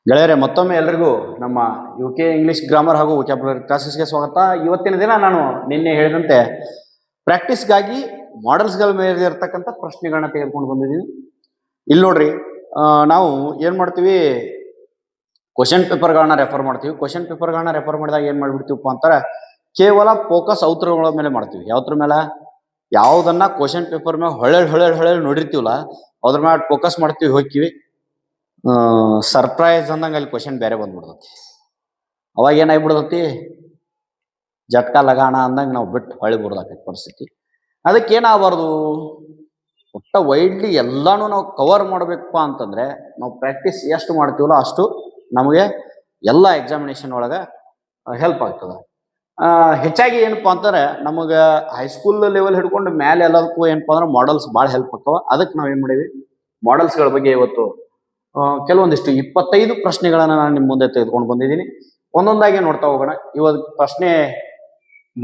ಗೆಳೆಯರೆ ಮತ್ತೊಮ್ಮೆ ಎಲ್ರಿಗೂ ನಮ್ಮ UK ಇಂಗ್ಲಿಷ್ ಗ್ರಾಮರ್ ಹಾಗೂ ವೊಕ್ಯಾಬ್ಯುಲರಿ ಕ್ಲಾಸಸ್ಗೆ ಸ್ವಾಗತ. ಇವತ್ತಿನ ದಿನ ನಾನು ನಿನ್ನೆ ಹೇಳಿದಂತೆ ಪ್ರಾಕ್ಟೀಸ್ಗಾಗಿ ಮಾಡೆಲ್ಸ್ಗಳ ಮೇಲೆ ಇರ್ತಕ್ಕಂಥ ಪ್ರಶ್ನೆಗಳನ್ನ ತೆಗೆದುಕೊಂಡು ಬಂದಿದ್ದೀವಿ. ಇಲ್ಲಿ ನೋಡ್ರಿ, ನಾವು ಏನು ಮಾಡ್ತೀವಿ, ಕ್ವಶನ್ ಪೇಪರ್ಗಳನ್ನ ರೆಫರ್ ಮಾಡ್ತೀವಿ. ಕ್ವಶನ್ ಪೇಪರ್ಗಳನ್ನ ರೆಫರ್ ಮಾಡಿದಾಗ ಏನು ಮಾಡಿಬಿಡ್ತೀವಪ್ಪ ಅಂತಾರೆ, ಕೇವಲ ಫೋಕಸ್ ಔತ್ರಗಳ ಮೇಲೆ ಮಾಡ್ತೀವಿ. ಯಾವ್ದ್ರ ಮೇಲೆ? ಯಾವುದನ್ನ ಕ್ವಶನ್ ಪೇಪರ್ ಮೇಲೆ ಹೊಳೆ ನೋಡಿರ್ತೀವಲ್ಲ ಅದ್ರ ಮೇಲೆ ಫೋಕಸ್ ಮಾಡ್ತೀವಿ, ಹೋಗ್ತೀವಿ. ಸರ್ಪ್ರೈಸ್ ಅಂದಂಗೆ ಅಲ್ಲಿ ಕ್ವಶನ್ ಬೇರೆ ಬಂದ್ಬಿಡ್ತತಿ. ಅವಾಗ ಏನಾಗ್ಬಿಡ್ತತಿ, ಜಟ್ಕಾ ಲಗಾಣ ಅಂದಂಗೆ ನಾವು ಬಿಟ್ಟು ಹೊಳಿ ಬಿಡ್ದಾಕೈತಿ ಪರಿಸ್ಥಿತಿ. ಅದಕ್ಕೆ ಏನಾಗಬಾರ್ದು, ಒಟ್ಟ ವೈಡ್ಲಿ ಎಲ್ಲಾನು ನಾವು ಕವರ್ ಮಾಡಬೇಕಪ್ಪ ಅಂತಂದ್ರೆ ನಾವು ಪ್ರಾಕ್ಟೀಸ್ ಎಷ್ಟು ಮಾಡ್ತೀವಲ್ಲ ಅಷ್ಟು ನಮಗೆ ಎಲ್ಲ ಎಕ್ಸಾಮಿನೇಷನ್ ಒಳಗೆ ಹೆಲ್ಪ್ ಆಗ್ತದೆ. ಹೆಚ್ಚಾಗಿ ಏನಪ್ಪಾ ಅಂತಂದ್ರೆ ನಮಗೆ ಹೈಸ್ಕೂಲ್ ಲೆವೆಲ್ ಹಿಡ್ಕೊಂಡು ಮೇಲೆ ಎಲ್ಲದಕ್ಕೂ ಏನಪ್ಪಾ ಅಂದ್ರೆ ಮಾಡೆಲ್ಸ್ ಭಾಳ ಹೆಲ್ಪ್ ಆಗ್ತಾವ. ಅದಕ್ಕೆ ನಾವೇನ್ ಮಾಡೀವಿ, ಮಾಡೆಲ್ಸ್ಗಳ ಬಗ್ಗೆ ಇವತ್ತು ಕೆಲವೊಂದಿಷ್ಟು 25 ಪ್ರಶ್ನೆಗಳನ್ನ ನಾನು ನಿಮ್ಮ ಮುಂದೆ ತೆಗೆದುಕೊಂಡು ಬಂದಿದ್ದೀನಿ. ಒಂದೊಂದಾಗಿ ನೋಡ್ತಾ ಹೋಗೋಣ. ಇವತ್ತು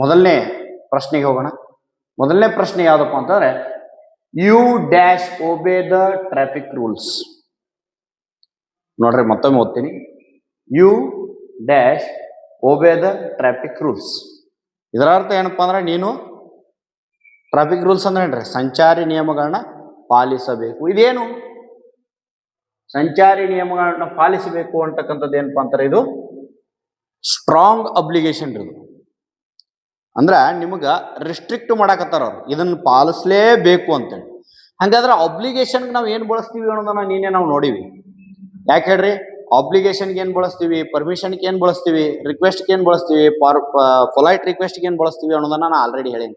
ಮೊದಲನೇ ಪ್ರಶ್ನೆಗೆ ಹೋಗೋಣ. ಮೊದಲನೇ ಪ್ರಶ್ನೆ ಯಾವ್ದಪ್ಪ ಅಂತಂದ್ರೆ, you dash obey the traffic rules. ನೋಡ್ರಿ, ಮತ್ತೊಮ್ಮೆ ಓದ್ತೀನಿ. You dash obey the traffic rules. ಇದರ ಅರ್ಥ ಏನಪ್ಪಾ ಅಂದ್ರೆ, ನೀನು ಟ್ರಾಫಿಕ್ ರೂಲ್ಸ್ ಅಂದ್ರೆ ಏನ್ರಿ, ಸಂಚಾರಿ ನಿಯಮಗಳನ್ನ ಪಾಲಿಸಬೇಕು. ಇದೇನು ಸಂಚಾರಿ ನಿಯಮಗಳನ್ನ ಪಾಲಿಸಬೇಕು ಅಂತಕ್ಕಂಥದ್ದು ಏನಪ್ಪಾ ಅಂತಾರೆ, ಇದು ಸ್ಟ್ರಾಂಗ್ ಅಬ್ಲಿಗೇಷನ್. ಇದು ಅಂದ್ರ ನಿಮಗ ರಿಸ್ಟ್ರಿಕ್ಟ್ ಮಾಡಾಕತ್ತಾರ ಅವ್ರು, ಇದನ್ನ ಪಾಲಿಸ್ಲೇಬೇಕು ಅಂತೇಳಿ. ಹಂಗಾದ್ರೆ ಅಬ್ಲಿಗೇಷನ್ ನಾವು ಏನ್ ಬಳಸ್ತೀವಿ ಅನ್ನೋದನ್ನ ನಾವು ನೋಡಿವಿ. ಯಾಕೆ ಹೇಳ್ರಿ, ಅಬ್ಲಿಗೇಷನ್ಗೆ ಏನ್ ಬಳಸ್ತೀವಿ, ಪರ್ಮಿಷನ್ಗೆ ಏನ್ ಬಳಸ್ತೀವಿ, ರಿಕ್ವೆಸ್ಟ್ಗೆ ಏನ್ ಬಳಸ್ತೀವಿ, ಪೊಲೈಟ್ ರಿಕ್ವೆಸ್ಟ್ಗೆ ಏನ್ ಬಳಸ್ತೀವಿ ಅನ್ನೋದನ್ನ ನಾನು ಆಲ್ರೆಡಿ ಹೇಳೀನಿ.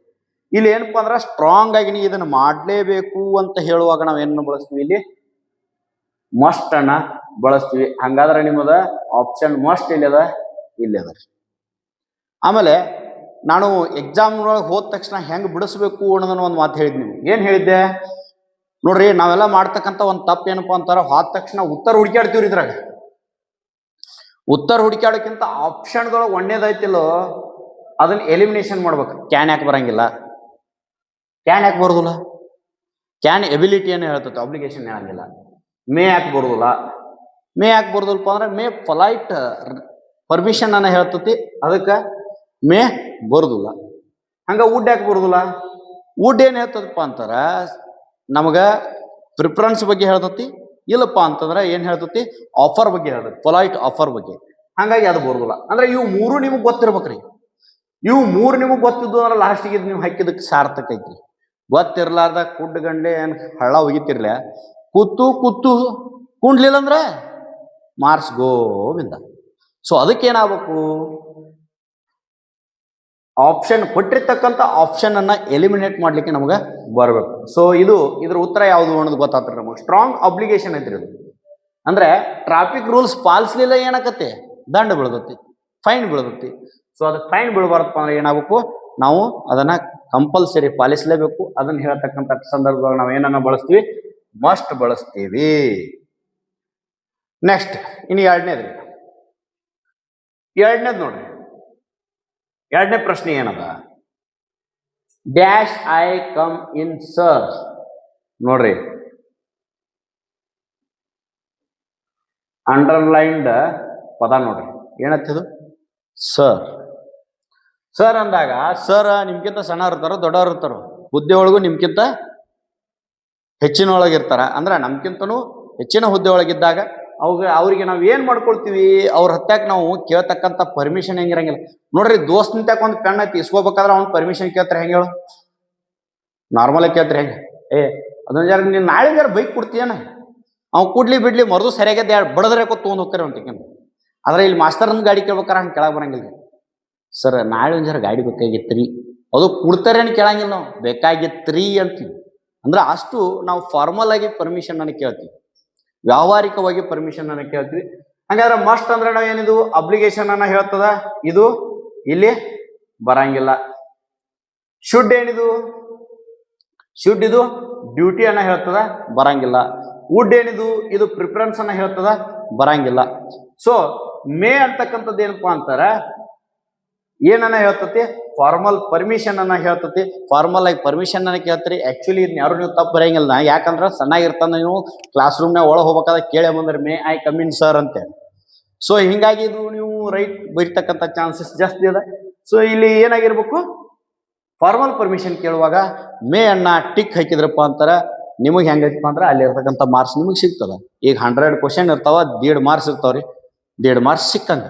ಇಲ್ಲಿ ಏನಪ್ಪಾ ಅಂದ್ರ ಸ್ಟ್ರಾಂಗ್ ಆಗಿ ನೀವು ಇದನ್ನ ಮಾಡ್ಲೇಬೇಕು ಅಂತ ಹೇಳುವಾಗ ನಾವ್ ಏನ್ ಬಳಸ್ತೀವಿ, ಇಲ್ಲಿ ಮಸ್ಟ್ ಅನ್ನ ಬಳಸ್ತೀವಿ. ಹಂಗಾದ್ರೆ ನಿಮ್ಮದ ಆಪ್ಷನ್ ಮಸ್ಟ್ ಇಲ್ಲದ. ಆಮೇಲೆ ನಾನು ಎಕ್ಸಾಮ್ ಒಳಗೆ ಹೋದ ತಕ್ಷಣ ಹೆಂಗ್ ಬಿಡಿಸ್ಬೇಕು ಅನ್ನೋದನ್ನ ಒಂದು ಮಾತು ಹೇಳಿದ್. ನೀವು ಏನ್ ಹೇಳಿದ್ದೆ ನೋಡ್ರಿ, ನಾವೆಲ್ಲ ಮಾಡ್ತಕ್ಕಂಥ ಒಂದು ತಪ್ಪು ಏನಪ್ಪಾ ಅಂತಾರ, ಹೋದ ತಕ್ಷಣ ಉತ್ತರ ಹುಡುಕಾಡ್ತೀವ್ರಿ. ಇದ್ರಾಗ ಉತ್ತರ ಹುಡುಕಾಡೋಕ್ಕಿಂತ ಆಪ್ಷನ್ದೊಳಗೆ ಒಳ್ಳೇದೈತಿಲ್ಲೋ ಅದನ್ನ ಎಲಿಮಿನೇಷನ್ ಮಾಡ್ಬೇಕು. ಕ್ಯಾನ್ ಯಾಕೆ ಬರಂಗಿಲ್ಲ, ಕ್ಯಾನ್ ಯಾಕೆ ಬರೋದಿಲ್ಲ, ಕ್ಯಾನ್ ಎಬಿಲಿಟಿಯನ್ನು ಹೇಳ್ತೈತೆ, ಅಬ್ಲಿಗೇಷನ್ ಹೇಳಂಗಿಲ್ಲ. ಮೇ ಯಾಕೆ ಬರೋದಿಲ್ಲ, ಮೇ ಯಾಕೆ ಬರೋದಿಲ್ಲಪ್ಪ ಅಂದ್ರೆ ಮೇ ಪೊಲೈಟ್ ಪರ್ಮಿಷನ್ ಅನ್ನ ಹೇಳ್ತತಿ, ಅದಕ್ಕೆ ಮೇ ಬರೋದಿಲ್ಲ. ಹಂಗ ವುಡ್ ಯಾಕೆ ಬರೋದಿಲ್ಲ, ವುಡ್ ಏನ್ ಹೇಳ್ತದಪ್ಪ ಅಂತಾರ ನಮಗ ಪ್ರಿಫರೆನ್ಸ್ ಬಗ್ಗೆ ಹೇಳ್ತತಿ. ಇಲ್ಲಪ್ಪ ಅಂತಂದ್ರೆ ಏನ್ ಹೇಳ್ತತಿ, ಆಫರ್ ಬಗ್ಗೆ ಹೇಳ್ತತಿ, ಪೊಲೈಟ್ ಆಫರ್ ಬಗ್ಗೆ. ಹಂಗಾಗಿ ಅದು ಬರೋದಿಲ್ಲ. ಅಂದ್ರೆ ಇವು ಮೂರು ನಿಮಗೆ ಗೊತ್ತಿರ್ಬೇಕ್ರಿ. ಇವು ಮೂರು ನಿಮಗೆ ಗೊತ್ತಿದ್ದು ಅಂದ್ರೆ ಲಾಸ್ಟಿಗೆ ನೀವು ಹಾಕಿದಕ್ಕೆ ಸಾರ್ಥಕ ಐತಿ. ಗೊತ್ತಿರ್ಲಾರ್ದ ಕುಡ್ ಗಂಡೆ ಏನ್ ಹಳ್ಳ ಒಗಿತಿರ್ಲ, ಕೂತು ಕುಂಡ್ಲಿಲ್ಲ ಅಂದ್ರೆ ಮಾರ್ಕ್ಸ್ ಗೋವಿಂದ. ಸೊ ಅದಕ್ಕೇನಾಗಬೇಕು, ಆಪ್ಷನ್ ಕೊಟ್ಟಿರ್ತಕ್ಕಂಥ ಆಪ್ಷನ್ ಅನ್ನ ಎಲಿಮಿನೇಟ್ ಮಾಡ್ಲಿಕ್ಕೆ ನಮ್ಗೆ ಬರಬೇಕು. ಸೊ ಇದ್ರ ಉತ್ತರ ಯಾವುದು ಅನ್ನೋದು ಗೊತ್ತಾಗ್ತದೆ ನಮಗೆ. ಸ್ಟ್ರಾಂಗ್ ಅಬ್ಲಿಗೇಷನ್ ಐತ್ರಿ ಇದು. ಅಂದ್ರೆ ಟ್ರಾಫಿಕ್ ರೂಲ್ಸ್ ಪಾಲಿಸ್ಲಿಲ್ಲ ಏನಾಕತ್ತೆ, ದಂಡ ಬೀಳದತಿ, ಫೈನ್ ಬೀಳದತಿ. ಸೊ ಅದಕ್ಕೆ ಫೈನ್ ಬೀಳಬಾರ್ದಪ್ಪ ಅಂದ್ರೆ ಏನಾಗಬೇಕು, ನಾವು ಅದನ್ನ ಕಂಪಲ್ಸರಿ ಪಾಲಿಸಲೇಬೇಕು. ಅದನ್ನ ಹೇಳ್ತಕ್ಕಂಥ ಸಂದರ್ಭದಾಗ ನಾವು ಏನನ್ನ ಬಳಸ್ತೀವಿ, ಮಸ್ಟ್ ಬಳಸ್ತೀವಿ. ನೆಕ್ಸ್ಟ್ ಇನ್ನು ಎರಡನೇದು ನೋಡ್ರಿ. ಎರಡನೇ ಪ್ರಶ್ನೆ ಏನದ, dash I come in sir. ನೋಡ್ರಿ, ಅಂಡರ್ಲೈನ್ಡ್ ಪದ ನೋಡ್ರಿ, ಏನತ್ತಿದು, ಸರ್. ಸರ್ ಅಂದಾಗ ಸರ್ ನಿಮ್ಗಿಂತ ಸಣ್ಣ ಇರ್ತಾರ, ದೊಡ್ಡವ್ರು ಇರ್ತಾರ, ಹುದ್ದೆ ಒಳಗೂ ನಿಮ್ಗಿಂತ ಹೆಚ್ಚಿನ ಒಳಗಿರ್ತಾರ. ಅಂದ್ರೆ ನಮ್ಗಿಂತನೂ ಹೆಚ್ಚಿನ ಹುದ್ದೆ ಒಳಗಿದ್ದಾಗ ಅವ್ರಿಗೆ ನಾವು ಏನ್ ಮಾಡ್ಕೊಳ್ತೀವಿ, ಅವ್ರ ಹತ್ತಾಕ ನಾವು ಕೇಳ್ತಕ್ಕಂಥ ಪರ್ಮಿಷನ್ ಹೆಂಗಿರಂಗಿಲ್ಲ. ನೋಡ್ರಿ, ದೋಸ್ತ್ ನಿಂತಾಕ ಒಂದು ಪೆನ್ ಐತಿ ಇಸ್ಕೋಬೇಕಾದ್ರೆ ಅವ್ನ ಪರ್ಮಿಷನ್ ಕೇಳ್ತಾರೆ ಹೆಂಗ ಹೇಳು, ನಾರ್ಮಲ್ ಆಗಿ ಕೇಳ್ತಾರೆ ಹೆಂಗ, ಅದನ್ನ ಜರ ನೀನ್ ನಾಳೆ ಜರ ಬೈಕ್ ಕೊಡ್ತೀಯನ, ಅವ್ ಕೂಡ್ಲಿ ಬಿಡ್ಲಿ ಮರದು ಸರಿಯಾಗದ ಬಡದ್ರೆ ಕೊತ್ತು ತೊಗೊಂಡ್ ಹೋಗ್ತಾರೆ ಅವ್ನ. ಆದ್ರೆ ಇಲ್ಲಿ ಮಾಸ್ತರ್ನ ಗಾಡಿ ಕೇಳ್ಬೇಕಾರ ಹಂಗೆ ಕೆಳಗೆ ಬರಂಗಿಲ್ಲ. ಸರ್ ನಾಳೆ ಒಂದ್ ಜರ ಗಾಡಿ ಬೇಕಾಗಿತ್ರಿ, ಅದು ಕೊಡ್ತಾರೆ ಅಂತ ಕೇಳಂಗಿಲ್ಲ, ನಾವು ಬೇಕಾಗಿತ್ರಿ ಅಂತೀವಿ. ಅಂದ್ರೆ ಅಷ್ಟು ನಾವು ಫಾರ್ಮಲ್ ಆಗಿ ಪರ್ಮಿಷನ್ ಅನ್ನ ಕೇಳ್ತೀವಿ, ವ್ಯಾವಹಾರಿಕವಾಗಿ ಪರ್ಮಿಷನ್ ಅನ್ನ ಕೇಳ್ತೀವಿ. ಹಂಗಾದ್ರೆ ಮಸ್ಟ್ ಅಂದ್ರೆ ನಾವು ಏನಿದು ಅಬ್ಲಿಗೇಷನ್ ಅನ್ನ ಹೇಳ್ತದ, ಇದು ಇಲ್ಲಿ ಬರಂಗಿಲ್ಲ. ಶುಡ್ ಏನಿದು, ಶುಡ್ ಇದು ಡ್ಯೂಟಿ ಅನ್ನ ಹೇಳ್ತದ, ಬರಂಗಿಲ್ಲ. ವುಡ್ ಏನಿದು, ಇದು ಪ್ರಿಫರೆನ್ಸ್ ಅನ್ನ ಹೇಳ್ತದ, ಬರಂಗಿಲ್ಲ. ಸೊ ಮೇ ಅಂತಕ್ಕಂಥದ್ದು ಏನಪ್ಪಾ ಅಂತಾರ, ಏನನ್ನ ಹೇಳ್ತತಿ, ಫಾರ್ಮಲ್ ಪರ್ಮಿಷನ್ ಅನ್ನ ಹೇಳ್ತತಿ. ಫಾರ್ಮಲ್ ಆಗಿ ಪರ್ಮಿಷನ್ ಅನ್ನ ಕೇಳ್ತೀರಿ. ಆಕ್ಚುಲಿ ಇದನ್ನ ಯಾರು ನೀವು ತಪ್ಪು ಬರೆಯಂಗಿಲ್ಲ. ಯಾಕಂದ್ರೆ ಸಣ್ಣಾಗಿರ್ತಾನ ನೀವು ಕ್ಲಾಸ್ ರೂಮ್ನಾಗ ಒಳಗೆ ಹೋಗ್ಬೇಕಾದ್ರೆ ಕೇಳೇ ಬಂದ್ರೆ may I come in sir ಅಂತ. ಸೊ ಹಿಂಗಾಗಿ ಇದು ನೀವು ರೈಟ್ ಬರೀತಕ್ಕಂಥ ಚಾನ್ಸಸ್ ಜಾಸ್ತಿ ಅದ. ಸೊ ಇಲ್ಲಿ ಏನಾಗಿರ್ಬೇಕು, ಫಾರ್ಮಲ್ ಪರ್ಮಿಷನ್ ಕೇಳುವಾಗ ಮೇ ಅನ್ನ ಟಿಕ್ ಹಾಕಿದ್ರಪ್ಪ ಅಂತಾರ ನಿಮಗೆ ಹೆಂಗೈತಪ್ಪ ಅಂದ್ರೆ ಅಲ್ಲಿ ಇರ್ತಕ್ಕಂಥ ಮಾರ್ಕ್ಸ್ ನಿಮಗೆ ಸಿಗ್ತದ. ಈಗ 100 ಕ್ವಶನ್ ಇರ್ತಾವ, 1.5 ಮಾರ್ಕ್ಸ್ ಇರ್ತಾವ್ರಿ, 1.5 ಮಾರ್ಕ್ಸ್ ಸಿಕ್ಕಂಗ,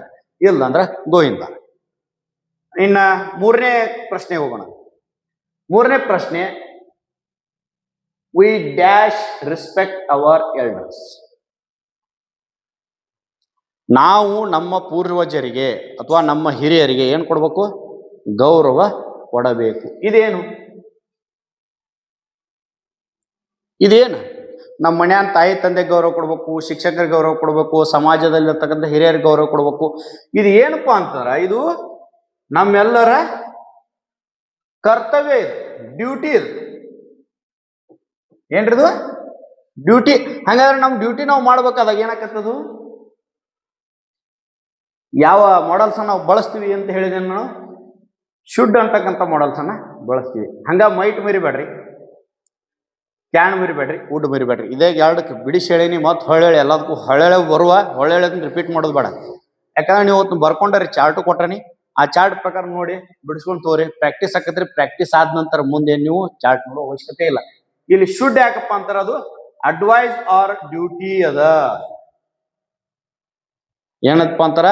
ಇಲ್ಲ ಅಂದ್ರ ಗೋವಿಂದ. ಇನ್ನ ಮೂರನೇ ಪ್ರಶ್ನೆ ಹೋಗೋಣ. ಮೂರನೇ ಪ್ರಶ್ನೆ, we dash respect our elders. ನಾವು ನಮ್ಮ ಪೂರ್ವಜರಿಗೆ ಅಥವಾ ನಮ್ಮ ಹಿರಿಯರಿಗೆ ಏನ್ ಕೊಡ್ಬೇಕು, ಗೌರವ ಕೊಡಬೇಕು. ಇದೇನು ನಮ್ಮ ಮನ್ಯಾನ ತಾಯಿ ತಂದೆ ಗೌರವ ಕೊಡ್ಬೇಕು, ಶಿಕ್ಷಕರಿಗೆ ಗೌರವ ಕೊಡ್ಬೇಕು, ಸಮಾಜದಲ್ಲಿರ್ತಕ್ಕಂಥ ಹಿರಿಯರಿಗೆ ಗೌರವ ಕೊಡ್ಬೇಕು. ಇದು ಏನಪ್ಪಾ ಅಂತಾರ, ಇದು ನಮ್ಮೆಲ್ಲರ ಕರ್ತವ್ಯ, ಇದು ಡ್ಯೂಟಿ. ಇದು ಏನ್ರಿದು ಡ್ಯೂಟಿ. ಹಂಗಾದ್ರೆ ನಮ್ ಡ್ಯೂಟಿ ನಾವು ಮಾಡ್ಬೇಕಾದಾಗ ಏನಾಕತ್ತದು, ಯಾವ ಮಾಡೆಲ್ಸ್ ನಾವು ಬಳಸ್ತೀವಿ ಅಂತ ಹೇಳಿದೆ ನಾವು, ಶುಡ್ ಅಂತಕ್ಕಂಥ ಮಾಡೆಲ್ಸ್ ಅನ್ನ ಬಳಸ್ತೀವಿ. ಹಂಗ ಮೈಟ್ ಮರಿಬೇಡ್ರಿ, ಕ್ಯಾನ್ ಮರಿಬೇಡ್ರಿ, ವುಡ್ ಮರಿಬೇಡ್ರಿ. ಇದೇ ಎರಡಕ್ಕೆ ಬಿಡಿಸಿ ಹೇಳಿನಿ, ಮತ್ತೆ ಹೊಳ್ಳಿ ಎಲ್ಲದಕ್ಕೂ ಹೊಳ್ಳೆ ಬರುವ ಹೊಳ್ಳೆ ರಿಪೀಟ್ ಮಾಡೋದು ಬೇಡ. ಯಾಕಂದ್ರೆ ನೀವು ಅವತ್ತು ಬರ್ಕೊಂಡ್ರಿ, ಚಾರ್ಟ್ ಕೊಟ್ರನಿ, ಆ ಚಾರ್ಟ್ ಪ್ರಕಾರ ನೋಡಿ ಬಿಡಿಸ್ಕೊಂಡು ತೋರಿ. ಪ್ರಾಕ್ಟೀಸ್ ಆಕತ್ರಿ, ಪ್ರಾಕ್ಟೀಸ್ ಆದ ನಂತರ ಮುಂದೆ ನೀವು ಚಾರ್ಟ್ ನೋಡೋ ಅವಶ್ಯಕತೆ ಇಲ್ಲ. ಇಲ್ಲಿ ಶುಡ್ ಯಾಕಪ್ಪ ಅಂತಾರ, ಅದು ಅಡ್ವೈಸ್ ಆರ್ ಡ್ಯೂಟಿ ಅದ. ಏನಪ್ಪ ಅಂತಾರ,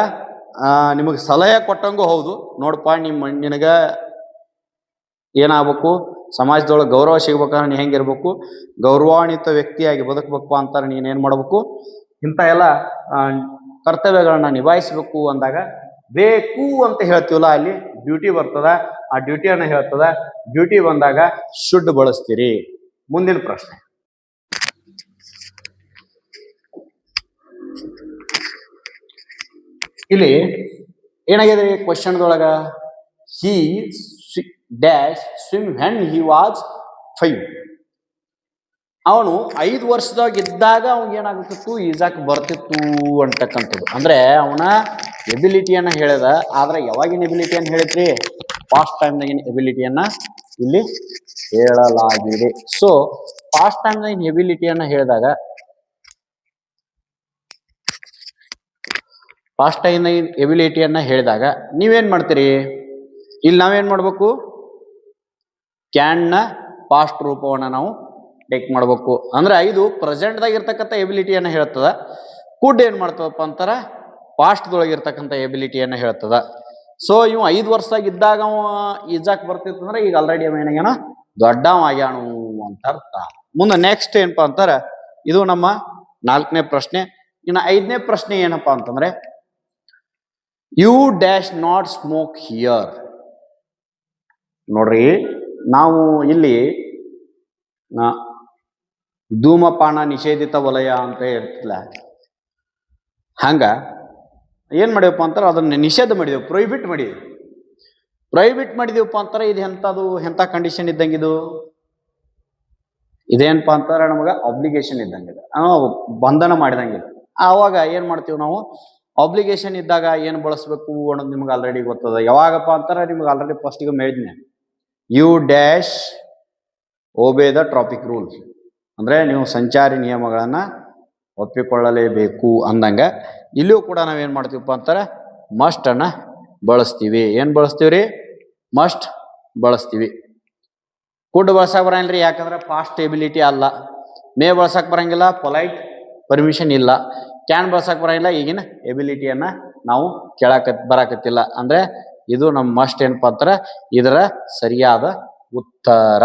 ನಿಮಗೆ ಸಲಹೆ ಕೊಟ್ಟಂಗೂ ಹೌದು. ನೋಡಪ್ಪ ನಿನಗ ಏನಾಗಬೇಕು, ಸಮಾಜದೊಳಗೆ ಗೌರವ ಸಿಗ್ಬೇಕಂದ್ರೆ ನೀ ಹೆಂಗಿರ್ಬೇಕು, ಗೌರವಾನ್ವಿತ ವ್ಯಕ್ತಿಯಾಗಿ ಬದುಕಬೇಕು ಅಂತಾರೆ. ನೀನೇನ್ ಮಾಡ್ಬೇಕು, ಇಂಥ ಎಲ್ಲ ಕರ್ತವ್ಯಗಳನ್ನ ನಿಭಾಯಿಸ್ಬೇಕು ಅಂದಾಗ ಬೇಕು ಅಂತ ಹೇಳ್ತೀವಲ್ಲ, ಅಲ್ಲಿ ಡ್ಯೂಟಿ ಬರ್ತದ. ಆ ಡ್ಯೂಟಿಯನ್ನ ಹೇಳ್ತದ. ಡ್ಯೂಟಿ ಬಂದಾಗ ಶುಡ್ ಬಳಸ್ತೀರಿ. ಮುಂದಿನ ಪ್ರಶ್ನೆ, ಇಲ್ಲಿ ಏನಾಗಿದೆ ಕ್ವಶನ್ದೊಳಗ, he dash swim when he was 5. ಅವನು 5 ವರ್ಷದಾಗ ಇದ್ದಾಗ ಅವ್ನಿಗೆ ಏನಾಗುತ್ತಿತ್ತು, ಈಜಾಕ್ ಬರ್ತಿತ್ತು ಅಂತಕ್ಕಂಥದ್ದು. ಅಂದ್ರೆ ಅವನ ಎಬಿಲಿಟಿಯನ್ನ ಹೇಳಿದ. ಆದ್ರೆ ಯಾವಾಗಿನ ಎಬಿಲಿಟಿಯನ್ನ ಹೇಳಿದ್ರಿ, ಪಾಸ್ಟ್ ಟೈಮ್ನಾಗಿನ ಎಬಿಲಿಟಿಯನ್ನ ಇಲ್ಲಿ ಹೇಳಲಾಗಿದೆ. ಸೊ ಪಾಸ್ಟ್ ಟೈಮ್ನಾಗಿನ ಎಬಿಲಿಟಿಯನ್ನ ಹೇಳಿದಾಗ, ಪಾಸ್ಟ್ ಟೈಮ್ನಾಗಿನ ಎಬಿಲಿಟಿಯನ್ನ ಹೇಳಿದಾಗ ನೀವೇನ್ ಮಾಡ್ತೀರಿ, ಇಲ್ಲಿ ನಾವೇನ್ ಮಾಡ್ಬೇಕು, ಕ್ಯಾನ್ ನ ಪಾಸ್ಟ್ ರೂಪವನ್ನ ನಾವು ಟೇಕ್ ಮಾಡ್ಬೇಕು. ಅಂದ್ರೆ 5 ಪ್ರೆಸೆಂಟ್ದಾಗ ಇರ್ತಕ್ಕಂಥ ಎಬಿಲಿಟಿಯನ್ನ ಹೇಳ್ತದ. ಕುಡ್ ಏನ್ ಮಾಡ್ತದಪ್ಪ ಅಂತಾರ, ಪಾಸ್ಟ್ದೊಳಗೆ ಇರ್ತಕ್ಕಂಥ ಎಬಿಲಿಟಿಯನ್ನ ಹೇಳ್ತದ. ಸೊ ಇವ್ 5 ವರ್ಷದಾಗ ಇದ್ದಾಗ ಅವ ಈಜಾಕ್ ಬರ್ತಿತ್ತು ಅಂದ್ರೆ ಈಗ ಆಲ್ರೆಡಿ ಅವ ಏನಾಗ್ಯಾನ, ದೊಡ್ಡವ ಆಗ್ಯಾನು ಅಂತ ಅರ್ಥ. ಮುಂದೆ ನೆಕ್ಸ್ಟ್ ಏನಪ್ಪಾ ಅಂತಾರ, ಇದು ನಮ್ಮ 4ನೇ ಪ್ರಶ್ನೆ. ಇನ್ನು 5ನೇ ಪ್ರಶ್ನೆ ಏನಪ್ಪಾ ಅಂತಂದ್ರೆ, you dash not smoke here. ನೋಡ್ರಿ, ನಾವು ಇಲ್ಲಿ ಧೂಮಪಾನ ನಿಷೇಧಿತ ವಲಯ ಅಂತ ಇರ್ತಿಲ್ಲ, ಹಂಗ ಏನ್ ಮಾಡಿವಪ್ಪ ಅಂತಾರ, ಅದನ್ನ ನಿಷೇಧ ಮಾಡಿದೆವು, ಪ್ರೊಹಿಬಿಟ್ ಮಾಡಿದೀವಪ್ಪ ಅಂತಾರ. ಇದು ಎಂತ ಕಂಡೀಷನ್ ಇದ್ದಂಗಿದು, ಇದೇನಪ್ಪ ಅಂತಾರ, ನಮಗ ಅಬ್ಲಿಗೇಷನ್ ಇದ್ದಂಗಿದೆ, ಬಂಧನ ಮಾಡಿದಂಗಿದೆ. ಆವಾಗ ಏನ್ ಮಾಡ್ತೀವಿ ನಾವು, ಅಬ್ಲಿಗೇಷನ್ ಇದ್ದಾಗ ಏನ್ ಬಳಸ್ಬೇಕು ಅನ್ನೋದು ನಿಮ್ಗೆ ಆಲ್ರೆಡಿ ಗೊತ್ತದ. ಯಾವಾಗಪ್ಪ ಅಂತಾರ, ನಿಮ್ಗೆ ಆಲ್ರೆಡಿ ಫಸ್ಟಿಗೆ ಹೇಳಿದ್ನೆ, you dash obey the traffic rules. ಅಂದ್ರೆ ನೀವು ಸಂಚಾರಿ ನಿಯಮಗಳನ್ನ ಒಪ್ಪಿಕೊಳ್ಳಲೇಬೇಕು ಅಂದಂಗ, ಇಲ್ಲಿಯೂ ಕೂಡ ನಾವೇನ್ ಮಾಡ್ತೀವಪ್ಪ ಅಂತಾರೆ, ಮಸ್ಟ್ ಅನ್ನ ಬಳಸ್ತೀವಿ. ಏನ್ ಬಳಸ್ತೀವ್ರಿ, ಮಸ್ಟ್ ಬಳಸ್ತೀವಿ. ಕುಡ್ ಬಳಸಕ್ ಬರಂಗಿಲ್ರಿ, ಯಾಕಂದ್ರೆ ಪಾಸ್ಟ್ ಎಬಿಲಿಟಿ ಅಲ್ಲ. ಮೇ ಬಳಸಕ್ ಬರಂಗಿಲ್ಲ, ಪೊಲೈಟ್ ಪರ್ಮಿಷನ್ ಇಲ್ಲ. ಕ್ಯಾನ್ ಬಳಸಕ್ ಬರಂಗಿಲ್ಲ, ಈಗಿನ ಎಬಿಲಿಟಿಯನ್ನ ನಾವು ಬರಾಕತ್ತಿಲ್ಲ. ಅಂದ್ರೆ ಇದು ನಮ್ಮ ಮಸ್ಟ್ ಏನಪ್ಪಾ ಅಂತಾರ, ಇದರ ಸರಿಯಾದ ಉತ್ತರ.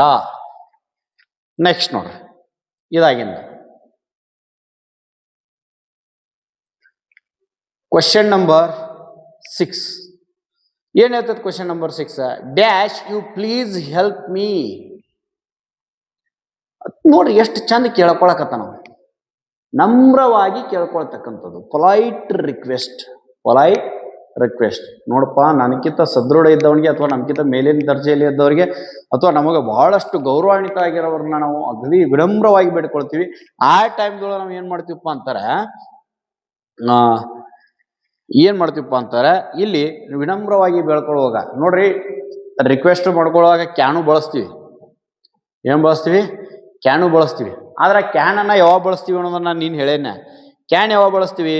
ನೆಕ್ಸ್ಟ್ ನೋಡ್ರಿ, ಇದಾಗಿಂದ ಕ್ವಶನ್ ನಂಬರ್ 6. ಏನ್ ಹೇಳ್ತದ question number 6, dash you please help me. ನೋಡ್ರಿ ಎಷ್ಟು ಚಂದ ಕೇಳ್ಕೊಳಕತ್ತ, ನಾವು ನಮ್ರವಾಗಿ ಕೇಳ್ಕೊಳ್ತಕ್ಕಂಥದ್ದು, ಪೊಲೈಟ್ ರಿಕ್ವೆಸ್ಟ್. ನೋಡಪ್ಪ, ನನಗಿಂತ ಸದೃಢ ಇದ್ದವನಿಗೆ ಅಥವಾ ನಮ್ಗಿಂತ ಮೇಲಿನ ದರ್ಜೆಯಲ್ಲಿ ಇದ್ದವರಿಗೆ ಅಥವಾ ನಮಗೆ ಬಹಳಷ್ಟು ಗೌರವಾನ್ವಿತ ಆಗಿರೋರನ್ನ ನಾವು ಅಗದಿ ವಿನಮ್ರವಾಗಿ ಬೇಡ್ಕೊಳ್ತೀವಿ. ಆ ಟೈಮ್ದೊಳಗೆ ನಾವು ಏನ್ ಮಾಡ್ತೀವಪ್ಪ ಅಂತಾರೆ, ಇಲ್ಲಿ ವಿನಮ್ರವಾಗಿ ಬೇಡ್ಕೊಳ್ಳುವಾಗ ನೋಡ್ರಿ, ರಿಕ್ವೆಸ್ಟ್ ಮಾಡ್ಕೊಳ್ಳುವಾಗ ಕ್ಯಾನು ಬಳಸ್ತೀವಿ. ಏನ್ ಬಳಸ್ತೀವಿ, ಕ್ಯಾನು ಬಳಸ್ತೀವಿ. ಆದ್ರೆ ಕ್ಯಾನ್ ಅನ್ನ ಯಾವಾಗ ಬಳಸ್ತೀವಿ ಅನ್ನೋದನ್ನ ನೀನ್ ಹೇಳೇನ. ಕ್ಯಾನ್ ಯಾವಾಗ ಬಳಸ್ತೀವಿ,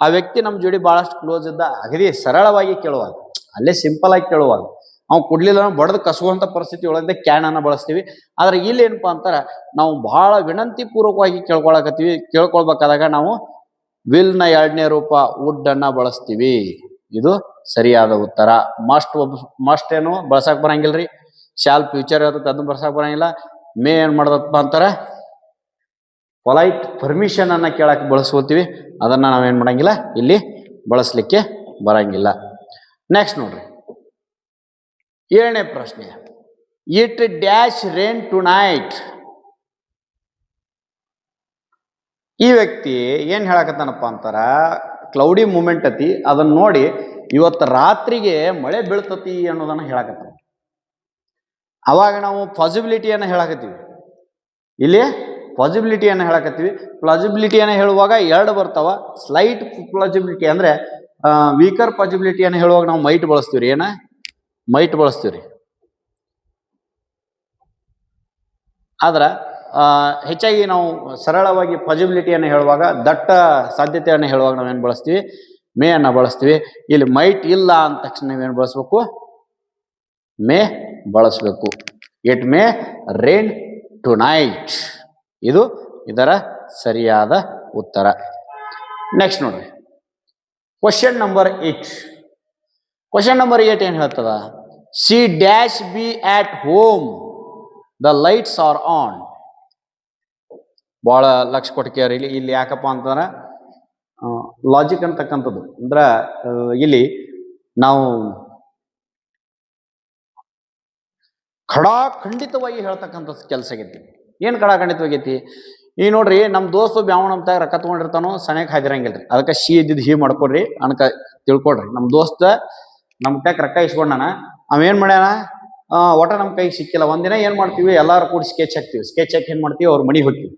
ಆ ವ್ಯಕ್ತಿ ನಮ್ಮ ಜೋಡಿ ಬಹಳಷ್ಟು ಕ್ಲೋಸ್ ಇದ್ದ, ಅಗದಿ ಸರಳವಾಗಿ ಕೇಳುವಾಗ, ಅಲ್ಲೇ ಸಿಂಪಲ್ ಆಗಿ ಕೇಳುವಾಗ ನಾವು ಕೊಡ್ಲಿಲ್ಲ ಬಡದು ಕಸುವಂತ ಪರಿಸ್ಥಿತಿ ಒಳಗೆ ಕ್ಯಾನ್ ಅನ್ನ ಬಳಸ್ತೀವಿ. ಆದ್ರೆ ಇಲ್ಲಿ ಏನಪ್ಪಾ ಅಂತಾರ, ನಾವು ಬಹಳ ವಿನಂತಿ ಪೂರ್ವಕವಾಗಿ ಕೇಳ್ಕೊಳ್ಬೇಕಾದಾಗ ನಾವು ವಿಲ್ ನ 2ನೇ ರೂಪ ವುಡ್ ಅನ್ನ ಬಳಸ್ತೀವಿ. ಇದು ಸರಿಯಾದ ಉತ್ತರ. ಮಸ್ಟ್ ಏನು ಬಳಸಕ್ ಬರಂಗಿಲ್ರಿ. ಶಾಲ್ ಫ್ಯೂಚರ್ ಇರುತ್ತೆ, ಅದನ್ನ ಬಳಸಕ್ ಬರಂಗಿಲ್ಲ. ಮೇ ಏನ್ ಮಾಡದಪ್ಪ ಅಂತಾರ, ಪೊಲೈಟ್ ಪರ್ಮಿಷನ್ ಅನ್ನ ಕೇಳಕ್ ಬಳಸ್ಕೊತೀವಿ. ಅದನ್ನ ನಾವೇನ್ ಮಾಡಂಗಿಲ್ಲ, ಇಲ್ಲಿ ಬಳಸ್ಲಿಕ್ಕೆ ಬರಂಗಿಲ್ಲ. ನೆಕ್ಸ್ಟ್ ನೋಡ್ರಿ, 7ನೇ ಪ್ರಶ್ನೆ. It dash rain tonight. ಈ ವ್ಯಕ್ತಿ ಏನ್ ಹೇಳಕತ್ತಾನಪ್ಪ ಅಂತಾರ, ಕ್ಲೌಡಿ ಮೂಮೆಂಟ್ ಅತಿ, ಅದನ್ನ ನೋಡಿ ಇವತ್ತು ರಾತ್ರಿಗೆ ಮಳೆ ಬೀಳ್ತತಿ ಅನ್ನೋದನ್ನ ಹೇಳಕತ್ತಾನ. ಅವಾಗ ನಾವು ಪಾಸಿಬಿಲಿಟಿಯನ್ನ ಹೇಳಕತ್ತೀವಿ, ಇಲ್ಲಿ ಪಾಸಿಬಿಲಿಟಿಯನ್ನ ಹೇಳಕತ್ತೀವಿ. ಪ್ಲಾಸಿಬಿಲಿಟಿಯನ್ನ ಹೇಳುವಾಗ 2 ಬರ್ತಾವ. ಸ್ಲೈಟ್ ಪ್ಲಾಸಿಬಿಲಿಟಿ ಅಂದ್ರೆ ವೀಕರ್ ಪಾಸಿಬಿಲಿಟಿಯನ್ನ ಹೇಳುವಾಗ ನಾವು ಮೈಟ್ ಬಳಸ್ತೀವ್ರಿ. ಮೈಟ್ ಬಳಸ್ತೀವ್ರಿ. ಆದ್ರ ಹೆಚ್ಚಾಗಿ ನಾವು ಸರಳವಾಗಿ ಪಾಸಿಬಿಲಿಟಿಯನ್ನು ಹೇಳುವಾಗ, ದಟ್ಟ ಸಾಧ್ಯತೆಯನ್ನು ಹೇಳುವಾಗ ನಾವೇನು ಬಳಸ್ತೀವಿ, ಮೇ ಅನ್ನ ಬಳಸ್ತೀವಿ. ಇಲ್ಲಿ ಮೈಟ್ ಇಲ್ಲ ಅಂದ ತಕ್ಷಣ ನಾವೇನು ಬಳಸ್ಬೇಕು, ಮೇ ಬಳಸಬೇಕು. It may rain tonight. ಇದು ಇದರ ಸರಿಯಾದ ಉತ್ತರ. ನೆಕ್ಸ್ಟ್ ನೋಡ್ರಿ, ಕ್ವಶನ್ ನಂಬರ್ 8. ಕ್ವಶನ್ ನಂಬರ್ 8 ಏನ್ ಹೇಳ್ತದ, she dash be at home, the lights are on. ಬಹಳ ಲಕ್ಷ ಕೊಟ್ಟು ಕೇಳ್ರಿ. ಇಲ್ಲಿ ಯಾಕಪ್ಪ ಅಂತಂದ್ರೆ ಲಾಜಿಕ್ ಅಂತಕ್ಕಂಥದ್ದು ಅಂದ್ರ ಇಲ್ಲಿ ನಾವು ಖಂಡಿತವಾಗಿ ಹೇಳ್ತಕ್ಕಂಥ ಕೆಲಸ ಆಗೈತಿ. ಏನ್ ಖಂಡಿತವಾಗೈತಿ? ಈ ನೋಡ್ರಿ, ನಮ್ಮ ದೋಸ್ತು ಬ್ಯಾವಣ ಅಂತಾಗ ರೊಕ್ಕ ತಗೊಂಡಿರ್ತಾನೋ, ಸನೇಕ್ ಹಾದಿರಂಗಿಲ್ರಿ. ಅದಕ್ಕೆ ಶಿ ಇದ್ದಿದ್ದು ಹೀ ಮಾಡ್ಕೊಡ್ರಿ ಅನ್ಕ ತಿಳ್ಕೊಡ್ರಿ. ನಮ್ಮ ದೋಸ್ತ ನಮ್ ಟ್ಯಾಕ್ ರೊಕ್ಕ ಇಸ್ಕೊಂಡಾನ, ಅವೇನ್ ಮಾಡ್ಯಾನ, ಒಟ್ಟ ನಮ್ ಕೈಗೆ ಸಿಕ್ಕಿಲ್ಲ. ಒಂದಿನ ಏನ್ ಮಾಡ್ತೀವಿ, ಎಲ್ಲಾರು ಕೂಡಿ ಸ್ಕೆಚ್ ಹಾಕ್ತಿವಿ. ಸ್ಕೆಚ್ ಹಾಕಿ ಏನ್ ಮಾಡ್ತೀವಿ, ಅವ್ರ ಮನಿ ಹೋಗ್ತೀವಿ.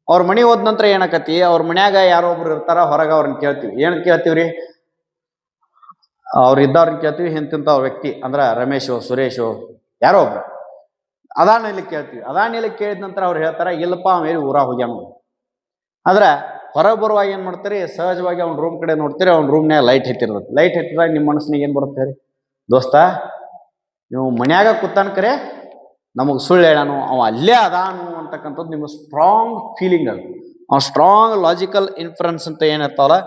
ಅವ್ರ ಮನಿ ಹೋದ ನಂತರ ಏನಾಕತಿ, ಅವ್ರ ಮನ್ಯಾಗ ಯಾರೋ ಒಬ್ರು ಇರ್ತಾರ, ಹೊರಗ ಅವ್ರನ್ನ ಕೇಳ್ತೀವಿ. ಏನ್ ಕೇಳ್ತೀವ್ರಿ, ಅವ್ರ ಇದ್ದವ್ರನ್ನ ಕೇಳ್ತೀವಿ. ಹಿಂತಿಂತ ಅವ್ರ ವ್ಯಕ್ತಿ ಅಂದ್ರ ರಮೇಶು, ಸುರೇಶು, ಯಾರೋ ಒಬ್ರು ಅದಾನಲ್ಲಿ ಕೇಳ್ತೀವಿ. ಅದಾನಲ್ಲಿ ಕೇಳಿದ ನಂತರ ಅವ್ರು ಹೇಳ್ತಾರ, ಇಲ್ಲಪ್ಪ ಅವ ಊರಾಗ ಹೋಗ್ಯಾನ. ಆದ್ರ ಹೊರಗೆ ಬರುವಾಗ ಏನ್ ಮಾಡ್ತೀರಿ, ಸಹಜವಾಗಿ ಅವ್ನ ರೂಮ್ ಕಡೆ ನೋಡ್ತೀರಿ, ಅವ್ನ ರೂಮ್ನ್ಯಾಗ ಲೈಟ್ ಹತ್ತಿರ್ತದೆ. ಲೈಟ್ ಹತ್ತಿದಾಗ ನಿಮ್ಮ ಮನಸ್ಸಿನಾಗ ಏನ್ ಬರುತ್ತೆ, ದೋಸ್ತ ನೀವು ಮನ್ಯಾಗ ಕೂತಾನ ಕರೆ ನಮಗ್ ಸುಳ್ಳು ಹೇಳಾನು, ಅವ ಅಲ್ಲೇ ಅದಾನು ಅಂತಕ್ಕಂಥದ್ದು ನಿಮ್ಮ ಸ್ಟ್ರಾಂಗ್ ಫೀಲಿಂಗ್. ಅದು ಅವ್ ಸ್ಟ್ರಾಂಗ್ ಲಾಜಿಕಲ್ ಇನ್ಫರೆನ್ಸ್ ಅಂತ ಏನಿರ್ತಾವಲ್ಲ,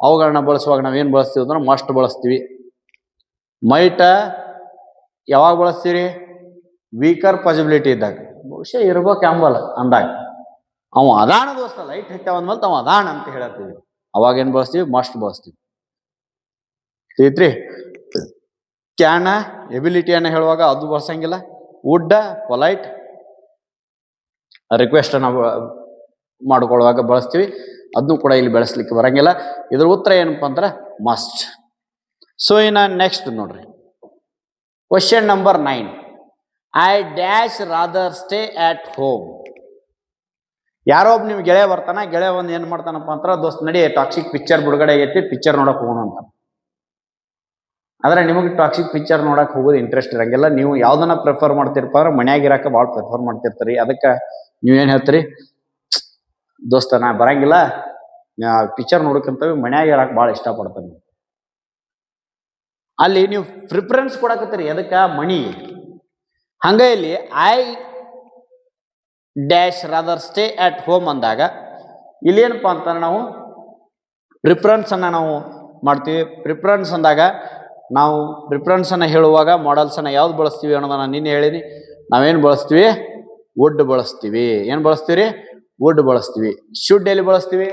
ಅವುಗಳನ್ನ ಬಳಸುವಾಗ ನಾವೇನ್ ಬಳಸ್ತೀವಿ ಅಂದ್ರೆ ಮಸ್ಟ್ ಬಳಸ್ತೀವಿ. ಮೈಟ ಯಾವಾಗ ಬಳಸ್ತೀರಿ, ವೀಕರ್ ಪಾಸಿಬಿಲಿಟಿ ಇದ್ದಾಗ, ಬಹುಶಃ ಇರ್ಬೇಕು ಅಂಬಲ್ಲ ಅಂದಾಗ, ಅವ ಅದಾಣ ದೋಸ್ತ, ಲೈಟ್ ಹತ್ಯಾವ ಅಂದ್ಮೇಲೆ ಅವ ಅದಾಣ ಅಂತ ಹೇಳತ್ತೀವಿ. ಅವಾಗ ಏನ್ ಬಳಸ್ತೀವಿ, ಮಸ್ಟ್ ಬಳಸ್ತೀವಿ. ತಿಳಿತ್ರಿ? ಕ್ಯಾನ ಎಬಿಲಿಟಿಯನ್ನ ಹೇಳುವಾಗ ಅದು ಬಳಸಂಗಿಲ್ಲ. ವುಡ್ ಪೊಲೈಟ್ ರಿಕ್ವೆಸ್ಟ್ ಅನ್ನ ಮಾಡ್ಕೊಳ್ಳುವಾಗ ಬಳಸ್ತೀವಿ. ಅದನ್ನು ಕೂಡ ಇಲ್ಲಿ ಬೆಳೆಸ್ಲಿಕ್ಕೆ ಬರಂಗಿಲ್ಲ. ಇದ್ರ ಉತ್ತರ ಏನಪ್ಪಾ ಅಂದ್ರೆ ಮಸ್ಟ್. ಸೊ ಇನ್ನ ನೆಕ್ಸ್ಟ್ ನೋಡ್ರಿ, question number 9. I dash rather stay at home. ಯಾರೋ ಒಬ್ಬ ನಿಮ್ಗೆ ಗೆಳೆಯ ಬರ್ತಾನ, ಗೆಳೆಯ ಒಂದು ಏನ್ ಮಾಡ್ತಾನಪ್ಪ ಅಂತ, ದೋಸ್ತ್ ನಡಿ ಟಾಕ್ಸಿಕ್ ಪಿಕ್ಚರ್ ಬಿಡುಗಡೆ ಆಗೈತಿ, ಪಿಕ್ಚರ್ ನೋಡಕ್ ಹೋಗೋಣ ಅಂತ. ಆದ್ರೆ ನಿಮಗೆ ಟಾಕ್ಸಿಕ್ ಪಿಕ್ಚರ್ ನೋಡಕ್ ಹೋಗೋದು ಇಂಟ್ರೆಸ್ಟ್ ಇರಂಗಿಲ್ಲ. ನೀವು ಯಾವ್ದನ್ನ ಪ್ರಿಫರ್ ಮಾಡ್ತಿರ್ಪ ಅಂದ್ರೆ ಮನ್ಯಾಗ ಇರಾಕ ಭಾಳ ಪ್ರಿಫರ್ ಮಾಡ್ತಿರ್ತೀರಿ. ಅದಕ್ಕೆ ನೀವೇನ್ ಹೇಳ್ತೀರಿ, ದೋಸ್ತ ನಾ ಬರಂಗಿಲ್ಲ, ಪಿಕ್ಚರ್ ನೋಡಕ್ಕಂತವಿ ಮನ್ಯಾಗ ಇರಾಕ ಭಾಳ ಇಷ್ಟಪಡ್ತಾನೆ. ಅಲ್ಲಿ ನೀವು ಪ್ರಿಫರೆನ್ಸ್ ಕೊಡಕತ್ತೀರಿ ಎದಕ್ಕ, ಮನಿ. ಹಂಗ ಇಲ್ಲಿ I dash rather stay at home ಅಂದಾಗ ಇಲ್ಲಿ ಏನಪ್ಪಾ ಅಂತ ನಾವು ಪ್ರಿಫರೆನ್ಸ್ ಅನ್ನ ನಾವು ಮಾಡ್ತೀವಿ. ಪ್ರಿಫರೆನ್ಸ್ ಅಂದಾಗ ನಾವು ಪ್ರಿಫರೆನ್ಸ್ ಅನ್ನ ಹೇಳುವಾಗ ಮಾಡಲ್ಸ್ ಅನ್ನ ಯಾವ್ದು ಬಳಸ್ತೀವಿ ಅನ್ನೋದನ್ನ ನಿನ್ನೆ ಹೇಳಿನಿ. ನಾವೇನು ಬಳಸ್ತೀವಿ, ವುಡ್ ಬಳಸ್ತೀವಿ. ಏನ್ ಬಳಸ್ತೀವಿ, ವುಡ್ ಬಳಸ್ತೀವಿ. ಶುಡ್ ಎಲ್ಲಿ ಬಳಸ್ತೀವಿ,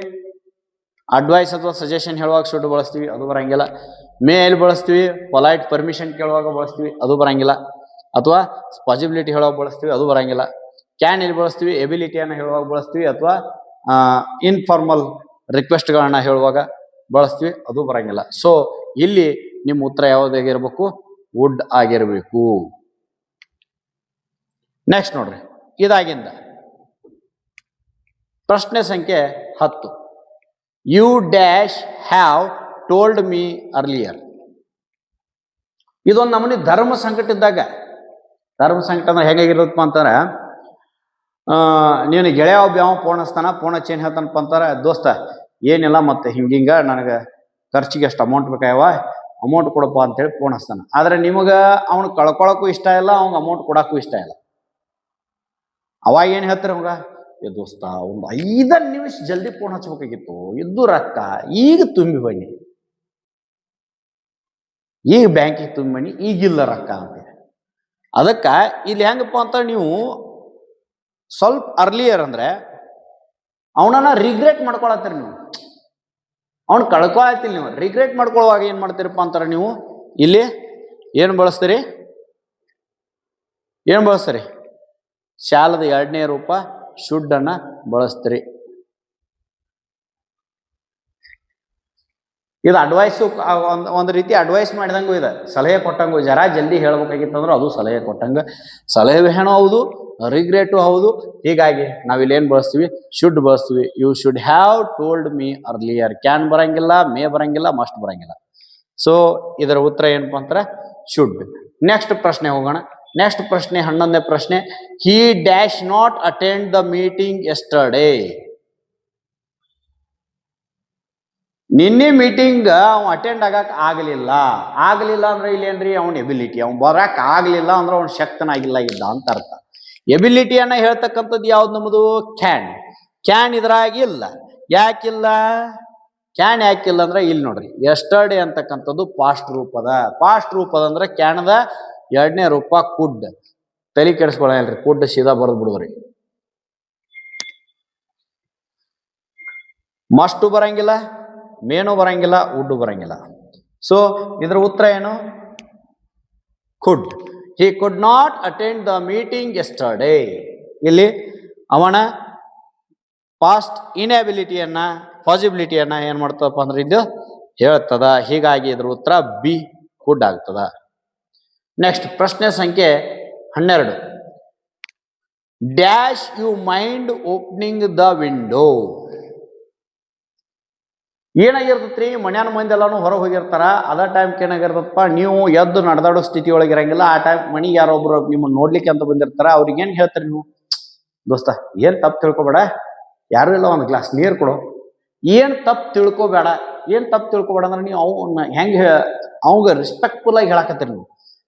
ಅಡ್ವೈಸ್ ಅಥವಾ ಸಜೆಷನ್ ಹೇಳುವಾಗ ಶುಡ್ ಬಳಸ್ತೀವಿ, ಅದು ಬರಂಗಿಲ್ಲ. ಮೇ ಎಲ್ಲಿ ಬಳಸ್ತೀವಿ, ಪೊಲೈಟ್ ಪರ್ಮಿಷನ್ ಕೇಳುವಾಗ ಬಳಸ್ತೀವಿ, ಅದು ಬರಂಗಿಲ್ಲ. ಅಥವಾ ಪಾಸಿಬಿಲಿಟಿ ಹೇಳುವಾಗ ಬಳಸ್ತೀವಿ, ಅದು ಬರಂಗಿಲ್ಲ. ಕ್ಯಾನ್ ಎಲ್ಲಿ ಬಳಸ್ತೀವಿ, ಎಬಿಲಿಟಿಯನ್ನು ಹೇಳುವಾಗ ಬಳಸ್ತೀವಿ, ಅಥವಾ ಇನ್ಫಾರ್ಮಲ್ ರಿಕ್ವೆಸ್ಟ್ಗಳನ್ನ ಹೇಳುವಾಗ ಬಳಸ್ತೀವಿ, ಅದು ಬರಂಗಿಲ್ಲ. ಸೊ ಇಲ್ಲಿ ನಿಮ್ಮ ಉತ್ತರ ಯಾವುದಾಗಿರ್ಬೇಕು, ವುಡ್ ಆಗಿರ್ಬೇಕು. ನೆಕ್ಸ್ಟ್ ನೋಡ್ರಿ, ಇದಾಗಿಂದ ಪ್ರಶ್ನೆ ಸಂಖ್ಯೆ 10. You dash have told me earlier. ಇದೊಂದು ನಮ್ಮನೆ ಧರ್ಮ ಸಂಕಟ ಇದ್ದಾಗ, ಧರ್ಮ ಸಂಕಟ ಅಂದ್ರೆ ಹೇಗಾಗಿರುತ್ತಪ್ಪ ಅಂತಾರೆ, ನೀನು ಗೆಳೆಯ ಒಬ್ಬ ಯಾವ ಫೋನ್ ಹಚ್ತಾನ, ಫೋನ್ ಹಚ್ಚಿ ಏನ್ ಹೇಳ್ತಾನಪ್ಪ ಅಂತಾರೆ, ದೋಸ್ತ ಏನಿಲ್ಲ ಮತ್ತೆ ಹಿಂಗಿಂಗ ನನಗೆ ಖರ್ಚಿಗೆ ಎಷ್ಟು ಅಮೌಂಟ್ ಬೇಕಾಯವ, ಅಮೌಂಟ್ ಕೊಡಪ್ಪ ಅಂತೇಳಿ ಫೋನ್ ಹಚ್ತಾನ. ಆದ್ರೆ ನಿಮಗ ಅವ್ನು ಕಳ್ಕೊಳಕ್ಕೂ ಇಷ್ಟ ಇಲ್ಲ, ಅವ್ನ ಅಮೌಂಟ್ ಕೊಡಕ್ಕೂ ಇಷ್ಟ ಇಲ್ಲ. ಅವಾಗ ಏನ್ ಹೇಳ್ತಾರೆ ಅವಾಗ, ಏ ದೋಸ್ತ ಒಂದು 5 ನಿಮಿಷ ಜಲ್ದಿ ಫೋನ್ ಹಚ್ಬೇಕಾಗಿತ್ತು, ಇದ್ದು ರೊಕ್ಕ ಈಗ ತುಂಬಿ ಬನ್ನಿ, ಈಗ ಬ್ಯಾಂಕಿಗೆ ತುಂಬಿ ಬನ್ನಿ, ಈಗಿಲ್ಲ ರೊಕ್ಕ ಅಂತ. ಅದಕ್ಕ ಇಲ್ಲಿ ಹೆಂಗಪ್ಪ ಅಂತ ನೀವು ಸ್ವಲ್ಪ ಅರ್ಲಿಯರ್ ಅಂದ್ರೆ ಅವನನ್ನ ರಿಗ್ರೆಟ್ ಮಾಡ್ಕೊಳತ್ತೀರಿ. ನೀವು ಅವ್ನು ಕಳ್ಕೊಳತ್ತಿಲ್ಲ, ನೀವು ರಿಗ್ರೆಟ್ ಮಾಡ್ಕೊಳ್ಳುವಾಗ ಏನ್ ಮಾಡ್ತೀರಪ್ಪ ಅಂತಾರ, ನೀವು ಇಲ್ಲಿ ಏನ್ ಬಳಸ್ತೀರಿ, ಶಾಲದ 2ನೇ ರೂಪ ಶುಡ್ ಅನ್ನ ಬಳಸ್ತೀರಿ. ಇದು ಅಡ್ವೈಸು, ಒಂದು ರೀತಿ ಅಡ್ವೈಸ್ ಮಾಡಿದಂಗೂ ಇದೆ, ಸಲಹೆ ಕೊಟ್ಟಂಗೂ. ಜರಾ ಜಲ್ದಿ ಹೇಳ್ಬೇಕಾಗಿತ್ತಂದ್ರೆ ಅದು ಸಲಹೆ ಕೊಟ್ಟಂಗ, ಸಲಹೆ ಹೇಳೋ ಹೌದು, ರಿಗ್ರೆಟು ಹೌದು. ಹೀಗಾಗಿ ನಾವಿಲ್ಲಿ ಏನ್ ಬಳಸ್ತೀವಿ, ಶುಡ್ ಬಳಸ್ತೀವಿ. You should have told me earlier. Can ಬರಂಗಿಲ್ಲ, ಮೇ ಬರಂಗಿಲ್ಲ, ಮಸ್ಟ್ ಬರಂಗಿಲ್ಲ. ಸೊ ಇದರ ಉತ್ತರ ಏನಪ್ಪಾ ಅಂತಾರ ಶುಡ್. ನೆಕ್ಸ್ಟ್ ಪ್ರಶ್ನೆ ಹೋಗೋಣ. ನೆಕ್ಸ್ಟ್ ಪ್ರಶ್ನೆ 11ನೇ ಪ್ರಶ್ನೆ. ಹಿ dash not attend the meeting yesterday. ನಿನ್ನೆ ಮೀಟಿಂಗ್ ಅವ್ ಅಟೆಂಡ್ ಆಗಕ್ ಆಗಲಿಲ್ಲ ಅಂದ್ರೆ ಇಲ್ಲೇನ್ರಿ, ಅವನ ಎಬಿಲಿಟಿ, ಅವ್ನು ಬರಕ್ ಆಗ್ಲಿಲ್ಲ ಅಂದ್ರೆ ಅವ್ನ ಶಕ್ತನಾಗಿಲ್ಲ ಇದ್ದ ಅಂತ ಅರ್ಥ. ಎಬಿಲಿಟಿಯನ್ನ ಹೇಳ್ತಕ್ಕಂಥದ್ದು ಯಾವ್ದು ನಮ್ಮದು, ಕ್ಯಾನ್ ಇದ್ರಾಗಿಲ್ಲ. ಯಾಕಿಲ್ಲ ಅಂದ್ರೆ ಇಲ್ಲಿ ನೋಡ್ರಿ, ಎಸ್ಟರ್ಡೇ ಅಂತಕ್ಕಂಥದ್ದು ಪಾಸ್ಟ್ ರೂಪದ ಅಂದ್ರೆ ಕ್ಯಾನದ 2ನೇ ರೂಪ ಕುಡ್. ತಲೆ ಕೆಡಿಸ್ಕೊಳ್ಳಲ್ರಿ, ಕುಡ್ ಸೀದಾ ಬರೆದು ಬಿಡುದ್ರಿ. ಮಸ್ಟು ಬರಂಗಿಲ್ಲ, ಮೇನು ಬರಂಗಿಲ್ಲ, ಉಡ್ಡು ಬರಂಗಿಲ್ಲ. ಸೊ ಇದ್ರ ಉತ್ತರ ಏನು, could. He could not attend the meeting yesterday. ಇಲ್ಲಿ ಅವನ ಪಾಸ್ಟ್ ಇನ್ಎಬಿಲಿಟಿಯನ್ನ, ಪಾಸಿಬಿಲಿಟಿಯನ್ನ ಏನ್ ಮಾಡ್ತದಪ್ಪ ಅಂದ್ರೆ ಇದು ಹೇಳ್ತದ. ಹೀಗಾಗಿ ಇದ್ರ ಉತ್ತರ ಬಿ, ಕುಡ್ ಆಗ್ತದ. ನೆಕ್ಸ್ಟ್ ಪ್ರಶ್ನೆ ಸಂಖ್ಯೆ 12. Dash you mind opening the window. ಏನಾಗಿರ್ತೈತ್ರಿ, ಮನ್ಯಾನ ಮಂದಿ ಎಲ್ಲಾನು ಹೊರ ಹೋಗಿರ್ತಾರ. ಅದ ಟೈಮ್ಗೆ ಏನಾಗಿರ್ತಪ್ಪ, ನೀವು ಎದ್ದು ನಡೆದಾಡೋ ಸ್ಥಿತಿ ಒಳಗೆ ಇರಂಗಿಲ್ಲ. ಆ ಟೈಮ್ ಮನಿಗೆ ಯಾರೊಬ್ರು ನಿಮ್ಮನ್ನ ನೋಡ್ಲಿಕ್ಕೆ ಅಂತ ಬಂದಿರ್ತಾರ. ಅವ್ರಿಗೆ ಏನ್ ಹೇಳ್ತೀರಿ ನೀವು, ದೋಸ್ತ ಏನ್ ತಪ್ಪು ತಿಳ್ಕೊಬೇಡ, ಯಾರು ಇಲ್ಲ, ಒಂದು ಗ್ಲಾಸ್ ನೀರು ಕೊಡು. ಏನ್ ತಪ್ಪು ತಿಳ್ಕೊಬೇಡ ಅಂದ್ರೆ ನೀವು ಅವನ್ನ ಹೆಂಗೆ ಅವಂಗ ರೆಸ್ಪೆಕ್ಟ್ಫುಲ್ ಆಗಿ ಹೇಳಕತ್ತೀರಿ ನೀವು.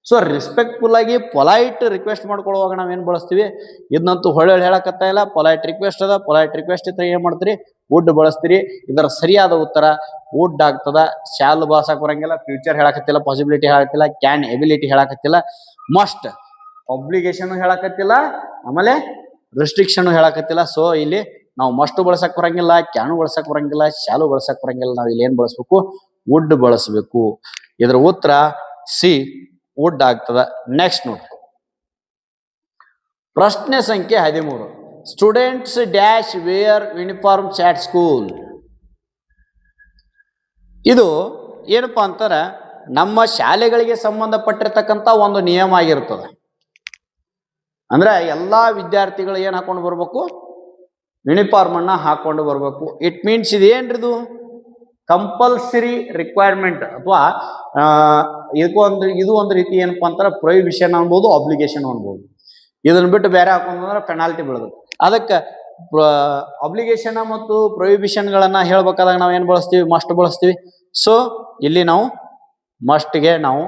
ಸೊ ರೆಸ್ಪೆಕ್ಟ್ಫುಲ್ ಆಗಿ ಪೊಲೈಟ್ ರಿಕ್ವೆಸ್ಟ್ ಮಾಡ್ಕೊಳ್ಳುವಾಗ ನಾವೇನ್ ಬಳಸ್ತೀವಿ, ಇದನ್ನಂತೂ ಹೊಳೆ ಹೇಳಕತ್ತ ಇಲ್ಲ, ಪೊಲೈಟ್ ರಿಕ್ವೆಸ್ಟ್ ಅದ. ಪೊಲೈಟ್ ರಿಕ್ವೆಸ್ಟ್ ಇದ್ರೆ ಏನ್ ಮಾಡ್ತೀರಿ, ವುಡ್ ಬಳಸ್ತೀರಿ. ಇದರ ಸರಿಯಾದ ಉತ್ತರ ವುಡ್ ಆಗ್ತದ. ಶಾಲ್ ಬಳಸಕ್ ಬರಂಗಿಲ್ಲ, ಫ್ಯೂಚರ್ ಹೇಳಕತ್ತಿಲ್ಲ, ಪಾಸಿಬಿಲಿಟಿ ಹೇಳಕತ್ತಿಲ್ಲ, ಕ್ಯಾನ್ ಎಬಿಲಿಟಿ ಹೇಳಕತ್ತಿಲ್ಲ, ಮಸ್ಟ್ ಒಬ್ಲಿಗೇಷನ್ ಹೇಳಕತ್ತಿಲ್ಲ, ಆಮೇಲೆ ರೆಸ್ಟ್ರಿಕ್ಷನ್ ಹೇಳಕತ್ತಿಲ್ಲ. ಸೊ ಇಲ್ಲಿ ನಾವು ಮಸ್ಟು ಬಳಸಕ್ ಬರಂಗಿಲ್ಲ, ಕ್ಯಾನು ಬಳಸಕ್ ಬರಂಗಿಲ್ಲ, ಶಾಲು ಬಳಸಕ್ ಬರಂಗಿಲ್ಲ. ನಾವು ಇಲ್ಲಿ ಏನ್ ಬಳಸ್ಬೇಕು, ವುಡ್ ಬಳಸಬೇಕು. ಇದರ ಉತ್ತರ ಸಿ, ವುಡ್ ಆಗ್ತದ. ನೆಕ್ಸ್ಟ್ ನೋಡಿ, ಪ್ರಶ್ನೆ ಸಂಖ್ಯೆ 13. Students dash wear uniforms at school. ಇದು ಏನಪ್ಪಾ ಅಂತಾರ, ನಮ್ಮ ಶಾಲೆಗಳಿಗೆ ಸಂಬಂಧಪಟ್ಟಿರ್ತಕ್ಕಂಥ ಒಂದು ನಿಯಮ ಆಗಿರ್ತದೆ. ಅಂದ್ರೆ ಎಲ್ಲಾ ವಿದ್ಯಾರ್ಥಿಗಳು ಏನ್ ಹಾಕೊಂಡು ಬರ್ಬೇಕು, ಯೂನಿಫಾರ್ಮ್ ಅನ್ನ ಹಾಕೊಂಡು ಬರ್ಬೇಕು. ಇಟ್ ಮೀನ್ಸ್ ಇದೇನ್ರಿದು, ಕಂಪಲ್ಸರಿ ರಿಕ್ವೈರ್ಮೆಂಟ್, ಅಥವಾ ಇದು ಒಂದು ರೀತಿ ಏನಪ್ಪಾ ಅಂತಾರ ಪ್ರೊಹಿಬಿಷನ್ ಅನ್ಬೋದು, ಅಬ್ಲಿಗೇಷನ್ ಅನ್ಬೋದು. ಇದನ್ನ ಬಿಟ್ಟು ಬೇರೆ ಹಾಕೊಂಡ್ರೆ ಪೆನಾಲ್ಟಿ ಬೀಳೋದು. ಅದಕ್ಕೆ ಅಬ್ಲಿಗೇಷನ್ ಮತ್ತು ಪ್ರೊಹಿಬಿಷನ್ಗಳನ್ನ ಹೇಳ್ಬೇಕಾದಾಗ ನಾವು ಏನ್ ಬಳಸ್ತೀವಿ, ಮಸ್ಟ್ ಬಳಸ್ತೀವಿ. ಸೊ ಇಲ್ಲಿ ನಾವು ಮಸ್ಟ್ಗೆ ನಾವು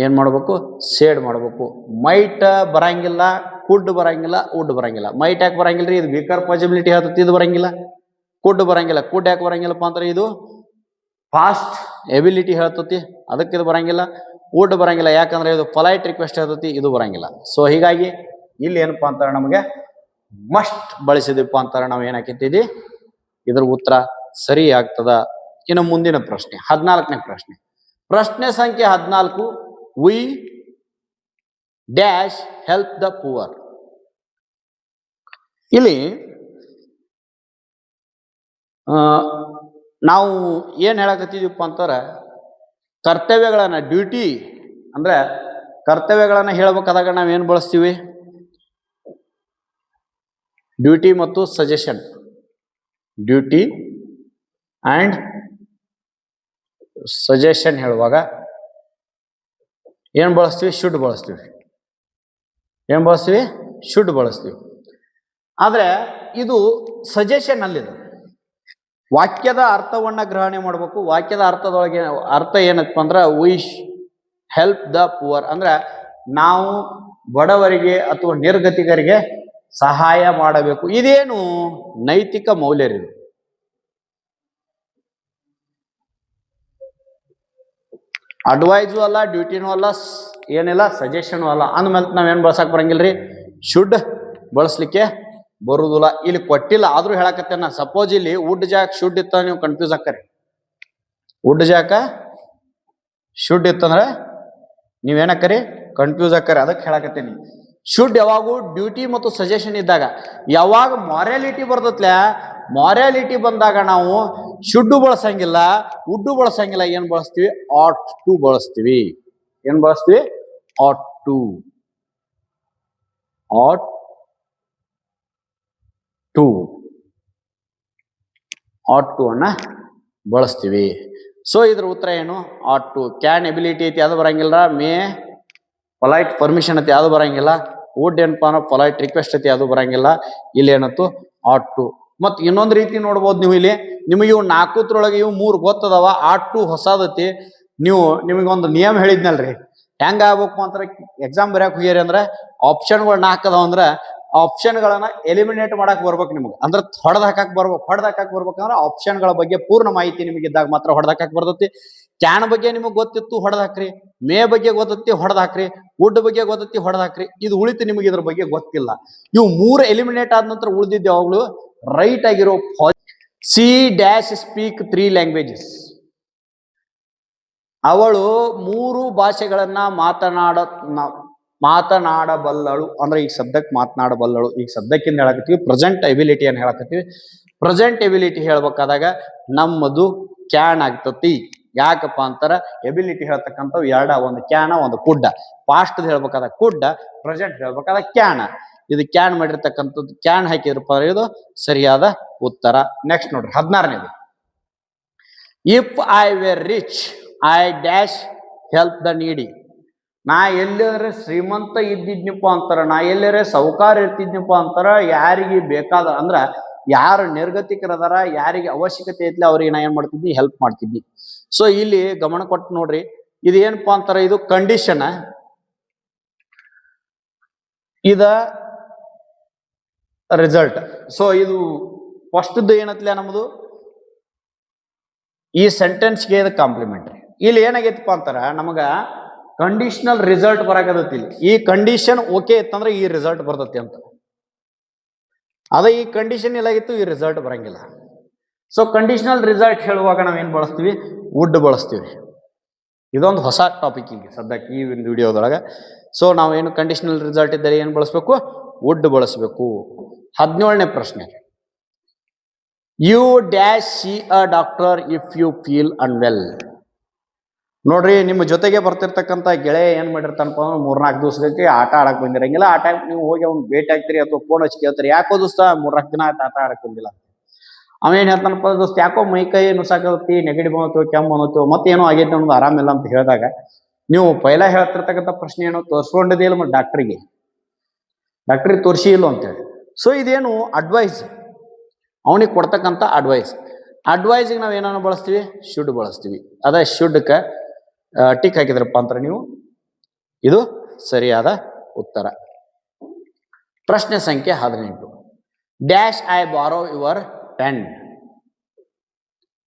ಏನ್ ಮಾಡ್ಬೇಕು, ಸೇಡ್ ಮಾಡ್ಬೇಕು. ಮೈಟ್ ಬರಂಗಿಲ್ಲ, ಕುಡ್ ಬರಂಗಿಲ್ಲ, ವುಡ್ ಬರಂಗಿಲ್ಲ. ಮೈಟ್ ಯಾಕೆ ಬರಂಗಿಲ್ರಿ, ಇದು ವೀಕರ್ ಪಾಸಿಬಿಲಿಟಿ ಹೇಳ್ತತಿ, ಇದು ಬರಂಗಿಲ್ಲ. ಕುಡ್ ಬರಂಗಿಲ್ಲ, ಕುಡ್ ಯಾಕೆ ಬರಂಗಿಲ್ಲಪ್ಪ ಅಂದ್ರೆ ಇದು ಫಾಸ್ಟ್ ಎಬಿಲಿಟಿ ಹೇಳ್ತತಿ, ಅದಕ್ಕೆ ಇದು ಬರಂಗಿಲ್ಲ. ವುಡ್ ಬರಂಗಿಲ್ಲ, ಯಾಕಂದ್ರೆ ಇದು ಪೊಲೈಟ್ ರಿಕ್ವೆಸ್ಟ್ ಹೇಳ್ತತಿ, ಇದು ಬರಂಗಿಲ್ಲ. ಸೊ ಹೀಗಾಗಿ ಇಲ್ಲಿ ಏನಪ್ಪಾ ಅಂತಾರೆ, ನಮಗೆ ಮಸ್ಟ್ ಬಳಸಿದಪ್ಪ ಅಂತಾರೆ, ನಾವು ಏನಾಕಿದ್ದೀವಿ, ಇದ್ರ ಉತ್ತರ ಸರಿ ಆಗ್ತದ. ಇನ್ನು ಮುಂದಿನ ಪ್ರಶ್ನೆ 14ನೇ ಪ್ರಶ್ನೆ. ಪ್ರಶ್ನೆ ಸಂಖ್ಯೆ 14. We dash help the poor. ಇಲ್ಲಿ ನಾವು ಏನ್ ಹೇಳಕತ್ತಿದೀವಪ್ಪ ಅಂತಾರ, ಕರ್ತವ್ಯಗಳನ್ನ, ಡ್ಯೂಟಿ ಅಂದ್ರೆ ಕರ್ತವ್ಯಗಳನ್ನ ಹೇಳ್ಬೇಕಾದಾಗ ನಾವ್ ಏನ್ ಬಳಸ್ತೀವಿ, ಡ್ಯೂಟಿ ಮತ್ತು ಸಜೆಷನ್. ಡ್ಯೂಟಿ ಅಂಡ್ ಸಜೆಷನ್ ಹೇಳುವಾಗ ಏನ್ ಬಳಸ್ತೀವಿ, ಶುಡ್ ಬಳಸ್ತೀವಿ. ಏನ್ ಬಳಸ್ತೀವಿ, ಶುಡ್ ಬಳಸ್ತೀವಿ. ಆದ್ರೆ ಇದು ಸಜೆಷನ್ ಅಲ್ಲಿದೆ. ವಾಕ್ಯದ ಅರ್ಥವನ್ನ ಗ್ರಹಣೆ ಮಾಡಬೇಕು. ವಾಕ್ಯದ ಅರ್ಥದೊಳಗೆ ಅರ್ಥ ಏನಪ್ಪ ಅಂದ್ರೆ ವಿ ಹೆಲ್ಪ್ ದ ಪುವರ್, ಅಂದ್ರೆ ನಾವು ಬಡವರಿಗೆ ಅಥವಾ ನಿರ್ಗತಿಕರಿಗೆ ಸಹಾಯ ಮಾಡಬೇಕು. ಇದೇನು ನೈತಿಕ ಮೌಲ್ಯರಿದು. ಅಡ್ವೈಸು ಅಲ್ಲ, ಡ್ಯೂಟಿನೂ ಅಲ್ಲ, ಏನಿಲ್ಲ ಸಜೆಷನು ಅಲ್ಲ. ಅಂದ್ಮೇಲೆ ನಾವೇನು ಬಳಸಕ್ ಬರಂಗಿಲ್ರಿ, ಶುಡ್ ಬಳಸ್ಲಿಕ್ಕೆ ಬರುದಿಲ್ಲ. ಇಲ್ಲಿ ಕೊಟ್ಟಿಲ್ಲ ಆದ್ರೂ ಹೇಳಕತ್ತೇನೆ. ಸಪೋಸ್ ಇಲ್ಲಿ ವುಡ್ ಜಾಕ್ ಶುಡ್ ಇತ್ತ, ನೀವು ಕನ್ಫ್ಯೂಸ್ ಆಕ್ಕರಿ. ವುಡ್ ಜಾಕ ಶುಡ್ ಇತ್ತಂದ್ರೆ ನೀವೇನಕ್ಕರಿ ಕನ್ಫ್ಯೂಸ್ ಆಕ್ಕರಿ. ಅದಕ್ಕೆ ಹೇಳಕತ್ತೇನಿ. ಶುಡ್ ಯಾವಾಗೂ ಡ್ಯೂಟಿ ಮತ್ತು ಸಜೆಷನ್ ಇದ್ದಾಗ. ಯಾವಾಗ ಮಾರ್ಯಾಲಿಟಿ ಬರ್ತತ್ಲ, ಮಾರ್ಯಾಲಿಟಿ ಬಂದಾಗ ನಾವು ಶುಡ್ಡು ಬಳಸಂಗಿಲ್ಲ, ವುಡ್ಡು ಬಳಸಂಗಿಲ್ಲ. ಏನ್ ಬಳಸ್ತೀವಿ, ಆಟ್ ಟು ಬಳಸ್ತೀವಿ. ಏನ್ ಬಳಸ್ತೀವಿ, ought to. Ought to, ought to ಅನ್ನ ಬಳಸ್ತೀವಿ. ಸೊ ಇದ್ರ ಉತ್ತರ ಏನು, ಆಟ್ ಟು. ಕ್ಯಾನ್ ಎಬಿಲಿಟಿ ಐತಿ, ಅದು ಬರಂಗಿಲ್ಲ. ಮೇ ಪೊಲೈಟ್ ಪರ್ಮಿಷನ್ ಐತಿ, ಅದು ಬರಂಗಿಲ್ಲ. ವುಡ್ ಏನಪ್ಪ ಅಂದ್ರೆ ಪೊಲೈಟ್ ರಿಕ್ವೆಸ್ಟ್ ಐತಿ, ಅದು ಬರಂಗಿಲ್ಲ. ಇಲ್ಲಿ ಏನತ್ತು, ಆಟ್ ಟು. ಮತ್ ಇನ್ನೊಂದು ರೀತಿ ನೋಡ್ಬೋದು ನೀವು. ಇಲ್ಲಿ ನಿಮಗೆ ಇವು ನಾಲ್ಕುತ್ರೊಳಗೆ ಇವು 3 ಗೊತ್ತದವ. ಆಟ್ ಟು ಹೊಸದತಿ. ನೀವು ನಿಮಗೊಂದು ನಿಯಮ ಹೇಳಿದ್ನಲ್ರಿ, ಹೆಂಗ ಆಗ್ಬೇಕು ಅಂತಾರೆ. ಎಕ್ಸಾಮ್ ಬರ್ಯಾಕ ಹೋಗ್ಯಾರಿ ಅಂದ್ರೆ ಆಪ್ಷನ್ಗಳು 4 ಅದಾವ ಅಂದ್ರೆ ಆಪ್ಷನ್ಗಳನ್ನ ಎಲಿಮಿನೇಟ್ ಮಾಡಕ್ ಬರ್ಬೇಕು ನಿಮ್ಗೆ. ಅಂದ್ರೆ ಹೊಡೆದಾಕಕ್ ಬರ್ಬೇಕಂದ್ರೆ ಆಪ್ಷನ್ಗಳ ಬಗ್ಗೆ ಪೂರ್ಣ ಮಾಹಿತಿ ನಿಮಗಿದ್ದಾಗ ಮಾತ್ರ ಹೊಡೆದಾಕಕ್ ಬರ್ತೈತಿ. ಕ್ಯಾನ್ ಬಗ್ಗೆ ನಿಮಗೆ ಗೊತ್ತಿತ್ತು, ಹೊಡೆದಾಕ್ರಿ. ಮೇ ಬಗ್ಗೆ ಗೊತ್ತೈತಿ, ಹೊಡೆದಾಕ್ರಿ. ವುಡ್ ಬಗ್ಗೆ ಗೊತ್ತೈತಿ, ಹೊಡೆದಾಕ್ರಿ. ಇದು ಉಳಿತು, ನಿಮಗೆ ಇದ್ರ ಬಗ್ಗೆ ಗೊತ್ತಿಲ್ಲ. ಇವು 3 ಎಲಿಮಿನೇಟ್ ಆದ ನಂತರ ಉಳಿದಿದ್ದ ಯಾವಾಗ್ಲೂ ರೈಟ್ ಆಗಿರೋ. C dash speak 3 languages. ಅವಳು 3 ಭಾಷೆಗಳನ್ನ ಮಾತನಾಡಬಲ್ಲಳು. ಅಂದ್ರೆ ಈಗ ಸದ್ಯಕ್ಕೆ ಮಾತನಾಡಬಲ್ಲಳು. ಈಗ ಸದ್ಯಕ್ಕಿಂದ ಹೇಳಕತ್ತೀವಿ, ಪ್ರೆಸೆಂಟ್ ಎಬಿಲಿಟಿ ಅನ್ನು ಹೇಳಕತ್ತೀವಿ. ಪ್ರೆಸೆಂಟ್ ಎಬಿಲಿಟಿ ಹೇಳ್ಬೇಕಾದಾಗ ನಮ್ಮದು ಕ್ಯಾನ್ ಆಗ್ತತಿ. ಯಾಕಪ್ಪ ಅಂತಾರ, ಎಬಿಲಿಟಿ ಹೇಳ್ತಕ್ಕಂಥವು 2, ಒಂದು ಕ್ಯಾನ, ಒಂದು ಕುಡ್ಡ. Past ಹೇಳ್ಬೇಕಾದ ಕುಡ್ಡ, present ಹೇಳ್ಬೇಕಾದ ಕ್ಯಾನ. ಇದು ಕ್ಯಾನ್ ಮಾಡಿರ್ತಕ್ಕಂಥದ್ದು, ಕ್ಯಾನ್ ಹಾಕಿದ್ರಪ್ಪ ಇದು ಸರಿಯಾದ ಉತ್ತರ. ನೆಕ್ಸ್ಟ್ ನೋಡ್ರಿ 16ನೇದು. If I were rich I dash help the needy. ನಾ ಎಲ್ಲರ ಶ್ರೀಮಂತ ಇದ್ದಿದ್ನಪ್ಪ ಅಂತಾರ, ನಾ ಎಲ್ಲರ ಸೌಕಾರ ಇರ್ತಿದ್ನಪ್ಪ ಅಂತಾರ, ಯಾರಿಗೆ ಬೇಕಾದ ಅಂದ್ರ ಯಾರು ನಿರ್ಗತಿಕರದಾರ, ಯಾರಿಗೆ ಅವಶ್ಯಕತೆ ಐತ್ಲಿ ಅವ್ರಿಗೆ ನಾ ಏನ್ ಮಾಡ್ತಿದ್ನಿ, ಹೆಲ್ಪ್ ಮಾಡ್ತಿದ್ನಿ. ಸೊ ಇಲ್ಲಿ ಗಮನ ಕೊಟ್ಟು ನೋಡ್ರಿ, ಇದು ಏನಪ್ಪಾ ಅಂತಾರ, ಇದು ಕಂಡೀಷನ್. ಇದ ರಿಸಲ್ಟ್. ಸೊ ಇದು ಫಸ್ಟ್ದು ಏನತ್ಲೆ ನಮ್ದು ಈ ಸೆಂಟೆನ್ಸ್ಗೆ ಇದು ಕಾಂಪ್ಲಿಮೆಂಟ್ರಿ. ಇಲ್ಲಿ ಏನಾಗೈತಪ್ಪ ಅಂತಾರ, ನಮಗ ಕಂಡೀಷನಲ್ ರಿಸಲ್ಟ್ ಬರಾಕತ್ತೈತಿ. ಈ ಕಂಡೀಷನ್ ಓಕೆ ಇತ್ತಂದ್ರೆ ಈ ರಿಸಲ್ಟ್ ಬರ್ತೈತಿ ಅಂತ. ಅದ ಈ ಕಂಡೀಷನ್ ಇಲ್ಲಾಗಿತ್ತು, ಈ ರಿಸಲ್ಟ್ ಬರಂಗಿಲ್ಲ. ಸೊ ಕಂಡೀಷನಲ್ ರಿಸಲ್ಟ್ ಹೇಳುವಾಗ ನಾವೇನ್ ಬಳಸ್ತೀವಿ, ವುಡ್ ಬಳಸ್ತೀವಿ. ಇದೊಂದು ಹೊಸ ಟಾಪಿಕ್ ಈಗ ಸದ್ಯಕ್ಕೆ ಈ ವಿಡಿಯೋದೊಳಗೆ. ಸೊ ನಾವೇನು ಕಂಡೀಷನಲ್ ರಿಸಲ್ಟ್ ಇದ್ದರೆ ಏನು ಬಳಸ್ಬೇಕು, ವುಡ್ ಬಳಸಬೇಕು. 17ನೇ ಪ್ರಶ್ನೆ. You dash see a doctor if you feel unwell. ನೋಡ್ರಿ, ನಿಮ್ಮ ಜೊತೆಗೆ ಬರ್ತಿರ್ತಕ್ಕಂಥ ಗೆಳೆಯ ಏನ್ ಮಾಡಿರ್ತಾನಪ್ಪ ಅಂದ್ರೆ 3-4 ದಿವಸಕ್ಕೆ ಆಟ ಆಡಕ್ ಬಂದಿರಂಗಿಲ್ಲ. ಆ ಟೈಮ್ ನೀವು ಹೋಗಿ ಅವ್ನು ಭೇಟಿ ಆಗ್ತೀರಿ ಅಥವಾ ಫೋನ್ ಹಚ್ಚಿ ಕೇಳ್ತೀರಿ, ಯಾಕೋ ದೋಸ್ತ 3-4 ದಿನ ಆಟ ಆಡಕ್ ಬಂದಿಲ್ಲ. ಅವೇನ್ ಹೇಳ್ತಾನಪ್ಪ, ದೋಸ್ತ ಯಾಕೋ ಮೈ ಕೈ ನುಸಾಕತ್ತಿ, ನೆಗಡಿ ಬಂದತ್ತು, ಕೆಮ್ಮು ಬಂದತ್ತು, ಮತ್ತೇನೋ ಆಗೈತೆ ಅನ್ನೋದು ಆರಾಮಿಲ್ಲ ಅಂತ ಹೇಳಿದಾಗ ನೀವು ಪೈಲ ಹೇಳ್ತಿರ್ತಕ್ಕಂಥ ಪ್ರಶ್ನೆ ಏನೋ, ತೋರಿಸ್ಕೊಂಡಿದ್ದೇ ಇಲ್ಲ ಮತ್ತೆ ಡಾಕ್ಟ್ರಿಗೆ ತೋರಿಸಿ ಇಲ್ಲ ಅಂತೇಳಿ. ಸೊ ಇದೇನು ಅಡ್ವೈಸ್, ಅವನಿಗೆ ಕೊಡ್ತಕ್ಕಂಥ ಅಡ್ವೈಸ್. ಅಡ್ವೈಸ್ಗೆ ನಾವು ಏನಾನ ಬಳಸ್ತೀವಿ, ಶುಡ್ ಬಳಸ್ತೀವಿ. ಅದ ಶುಡ್ಕ ಟಿಕ್ ಹಾಕಿದ್ರಪ್ಪ ಅಂತ ನೀವು ಇದು ಸರಿಯಾದ ಉತ್ತರ. ಪ್ರಶ್ನೆ ಸಂಖ್ಯೆ 18. ಡ್ಯಾಶ್ ಐ ಬಾರೋ ಯುವರ್ ಪೆನ್.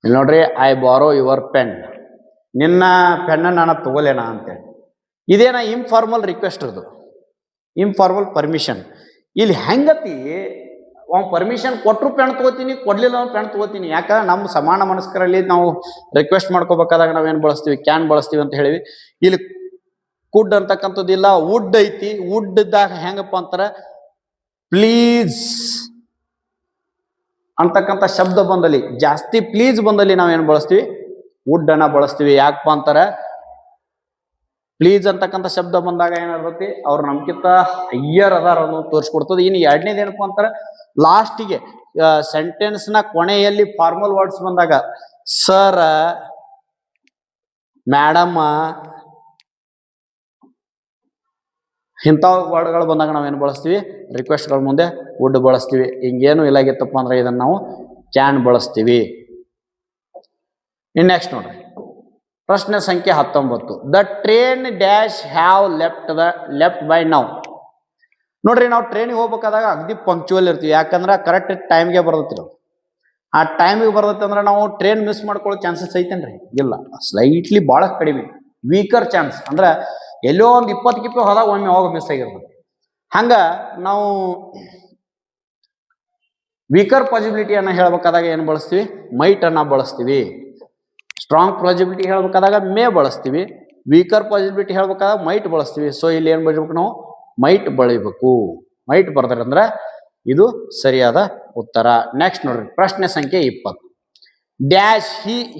ಇಲ್ಲಿ ನೋಡ್ರಿ, ಐ ಬಾರೋ ಯುವರ್ ಪೆನ್, ನಿನ್ನ ಪೆನ್ನ ನಾನು ತಗೋಲೇನ ಅಂತೇಳಿ. ಇದೇನ ಇನ್ಫಾರ್ಮಲ್ ರಿಕ್ವೆಸ್ಟ್, ಅದು ಇನ್ಫಾರ್ಮಲ್ ಪರ್ಮಿಷನ್. ಇಲ್ಲಿ ಹೆಂಗತಿ, ಅವ್ನು ಪರ್ಮಿಷನ್ ಕೊಟ್ಟರು ಪೆನ್ ತಗೋತೀನಿ, ಕೊಡ್ಲಿಲ್ಲ ಅವ್ನು ಪೆನ್ ತಗೋತೀನಿ. ಯಾಕಂದ್ರೆ ನಮ್ಮ ಸಮಾನ ಮನಸ್ಕರಲ್ಲಿ ನಾವು ರಿಕ್ವೆಸ್ಟ್ ಮಾಡ್ಕೋಬೇಕಾದಾಗ ನಾವೇನು ಬಳಸ್ತೀವಿ, ಕ್ಯಾನ್ ಬಳಸ್ತೀವಿ ಅಂತ ಹೇಳಿವಿ. ಇಲ್ಲಿ ಕುಡ್ ಅಂತಕ್ಕಂಥದ್ದಿಲ್ಲ, ವುಡ್ ಐತಿ. ವುಡ್ ಇದ್ದಾಗ ಹೆಂಗಪ್ಪ ಅಂತಾರ, ಪ್ಲೀಸ್ ಅಂತಕ್ಕಂಥ ಶಬ್ದ ಬಂದಲ್ಲಿ, ಜಾಸ್ತಿ ಪ್ಲೀಸ್ ಬಂದಲ್ಲಿ ನಾವೇನು ಬಳಸ್ತೀವಿ, ವುಡ್ ಅನ್ನ ಬಳಸ್ತೀವಿ. ಯಾಕಪ್ಪ ಅಂತಾರ, ಪ್ಲೀಸ್ ಅಂತಕ್ಕಂಥ ಶಬ್ದ ಬಂದಾಗ ಏನಾಗುತ್ತೆ, ಅವ್ರು ನಮ್ಗಿಂತ ಹೈಯರ್ ಅದಾರ ಅನ್ನೋದು ತೋರಿಸ್ಕೊಡ್ತದೆ. ಇನ್ನು 2ನೇದು ಏನಪ್ಪ ಅಂತಾರ, ಲಾಸ್ಟಿಗೆ ಸೆಂಟೆನ್ಸ್ ನ ಕೊನೆಯಲ್ಲಿ ಫಾರ್ಮಲ್ ವರ್ಡ್ಸ್ ಬಂದಾಗ ಸರ್, ಮೇಡಮ್, ಇಂಥ ವರ್ಡ್ಗಳು ಬಂದಾಗ ನಾವೇನು ಬಳಸ್ತೀವಿ, ರಿಕ್ವೆಸ್ಟ್ಗಳ ಮುಂದೆ ವುಡ್ ಬಳಸ್ತೀವಿ. ಹಿಂಗೇನು ಇಲ್ಲಾಗಿತ್ತಪ್ಪ ಅಂದ್ರೆ ಇದನ್ನ ನಾವು ಕ್ಯಾನ್ ಬಳಸ್ತೀವಿ. ಇನ್ ನೆಕ್ಸ್ಟ್ ನೋಡ್ರಿ ಪ್ರಶ್ನೆ ಸಂಖ್ಯೆ 19. The train dash have left by now. ನೋಡ್ರಿ ನಾವು ಟ್ರೈನಿಗೆ ಹೋಗ್ಬೇಕಾದಾಗ ಅಗದಿ ಪಂಕ್ಚುವಲ್ ಇರ್ತೀವಿ, ಯಾಕಂದ್ರೆ ಕರೆಕ್ಟ್ ಟೈಮ್ಗೆ ಬರ್ತೈತಿ ನಾವು. ಆ ಟೈಮಿಗೆ ಬರ್ತೈತೆ ಅಂದ್ರೆ ನಾವು ಟ್ರೈನ್ ಮಿಸ್ ಮಾಡ್ಕೊಳ್ಳೋ ಚಾನ್ಸಸ್ ಐತೇನ್ರಿ? ಇಲ್ಲ, ಸ್ಲೈಟ್ಲಿ ಭಾಳ ಕಡಿಮೆ, ವೀಕರ್ ಚಾನ್ಸ್. ಅಂದ್ರೆ ಎಲ್ಲೋ ಒಂದು 20 ಕಿಪ್ಪಿ ಹೋದಾಗ ಒಮ್ಮೆ ಹೋಗಿ ಮಿಸ್ ಆಗಿರ್ಬೋದು. ಹಂಗ ನಾವು ವೀಕರ್ ಪಾಸಿಬಿಲಿಟಿಯನ್ನು ಹೇಳ್ಬೇಕಾದಾಗ ಏನು ಬಳಸ್ತೀವಿ? ಮೈಟ್ ಅನ್ನ ಬಳಸ್ತೀವಿ. ಸ್ಟ್ರಾಂಗ್ ಪಾಸಿಬಿಲಿಟಿ ಹೇಳ್ಬೇಕಾದಾಗ ಮೇ ಬಳಸ್ತೀವಿ. ವೀಕರ್ ಪಾಸಿಬಿಲಿಟಿ ಹೇಳ್ಬೇಕಾದಾಗ ಮೈಟ್ ಬಳಸ್ತೀವಿ. ಸೊ ಇಲ್ಲಿ ಏನು ಬಳಿಬೇಕು? ನಾವು ಮೈಟ್ ಬಳಿಬೇಕು. ಮೈಟ್ ಬರ್ತಾರೆ ಅಂದ್ರೆ ಇದು ಸರಿಯಾದ ಉತ್ತರ. ನೆಕ್ಸ್ಟ್ ನೋಡ್ರಿ ಪ್ರಶ್ನೆ ಸಂಖ್ಯೆ 20. Dash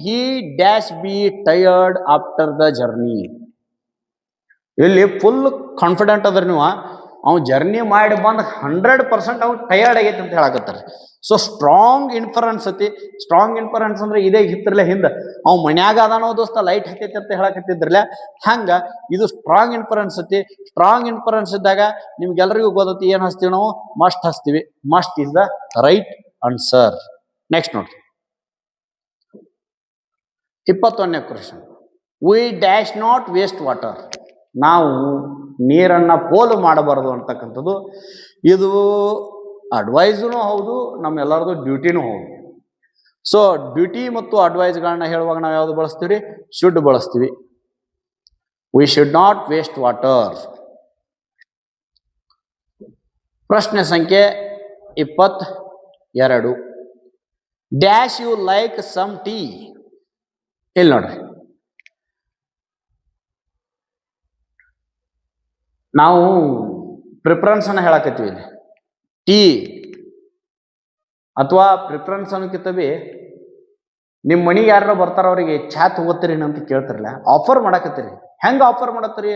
he dash B tired after the journey. ಇಲ್ಲಿ ಫುಲ್ ಕಾನ್ಫಿಡೆಂಟ್ ಅದ್ರ ನೀವು, ಅವ್ನು ಜರ್ನಿ ಮಾಡಿ ಬಂದು 100% ಅವ್ನು ಟಯರ್ಡ್ ಆಗೈತಿ ಅಂತ ಹೇಳಕತ್ತಾರೆ. ಸೊ ಸ್ಟ್ರಾಂಗ್ ಇನ್ಫರೆನ್ಸ್ ಐತಿ. ಸ್ಟ್ರಾಂಗ್ ಇನ್ಫರೆನ್ಸ್ ಅಂದ್ರೆ ಇದೇ ಹಿತ್ರಲೆ ಹಿಂದೆ ಅವ್ ಮನ್ಯಾಗ ಅದಾನೋ ದೋಸ್ತ ಲೈಟ್ ಹತ್ತೈತಿ ಅಂತ ಹೇಳಕತ್ತಿದ್ರಲ್ಲ, ಹಂಗ ಇದು ಸ್ಟ್ರಾಂಗ್ ಇನ್ಫರೆನ್ಸ್ ಐತಿ. ಸ್ಟ್ರಾಂಗ್ ಇನ್ಫರೆನ್ಸ್ ಇದ್ದಾಗ ನಿಮ್ಗೆಲ್ರಿಗೂ ಗೊತ್ತೈತಿ ಏನ್ ಹಚ್ತೀವಿ ನಾವು? ಮಸ್ಟ್ ಹಚ್ತೀವಿ. Must is the right answer. Next ನೋಡ್ರಿ 21ನೇ question. We dash not waste water. ನಾವು ನೀರನ್ನ ಪೋಲು ಮಾಡಬಾರದು ಅಂತಕ್ಕಂಥದ್ದು ಇದು ಅಡ್ವೈಸ್ನು ಹೌದು, ನಮ್ಮೆಲ್ಲರದು ಡ್ಯೂಟಿನೂ ಹೌದು. ಸೊ ಡ್ಯೂಟಿ ಮತ್ತು ಅಡ್ವೈಸ್ಗಳನ್ನ ಹೇಳುವಾಗ ನಾವು ಯಾವ್ದು ಬಳಸ್ತೀವಿ? ಶುಡ್ ಬಳಸ್ತೀವಿ. We should not waste water. ಪ್ರಶ್ನೆ ಸಂಖ್ಯೆ 22. Dash you like some tea. ಇಲ್ಲಿ ನೋಡ್ರಿ, ನಾವು ಪ್ರಿಫರೆನ್ಸ್ ಅನ್ನ ಹೇಳಕತ್ತೀವಿ ಇಲ್ಲಿ. ಟೀ ಅಥವಾ ಪ್ರಿಫರೆನ್ಸ್ ಅನ್ನೋಕ್ಕಿಂತ ಬಿ ನಿಮ್ಮ ಮನೆಗೆ ಯಾರು ಬರ್ತಾರ ಅವ್ರಿಗೆ ಚಾ ತಗೋತೀರಿ ಅಂತ ಕೇಳ್ತಾರಲ್ಲ, ಆಫರ್ ಮಾಡಕತ್ತೀರಿ. ಹೆಂಗ ಆಫರ್ ಮಾಡತ್ತೀರಿ?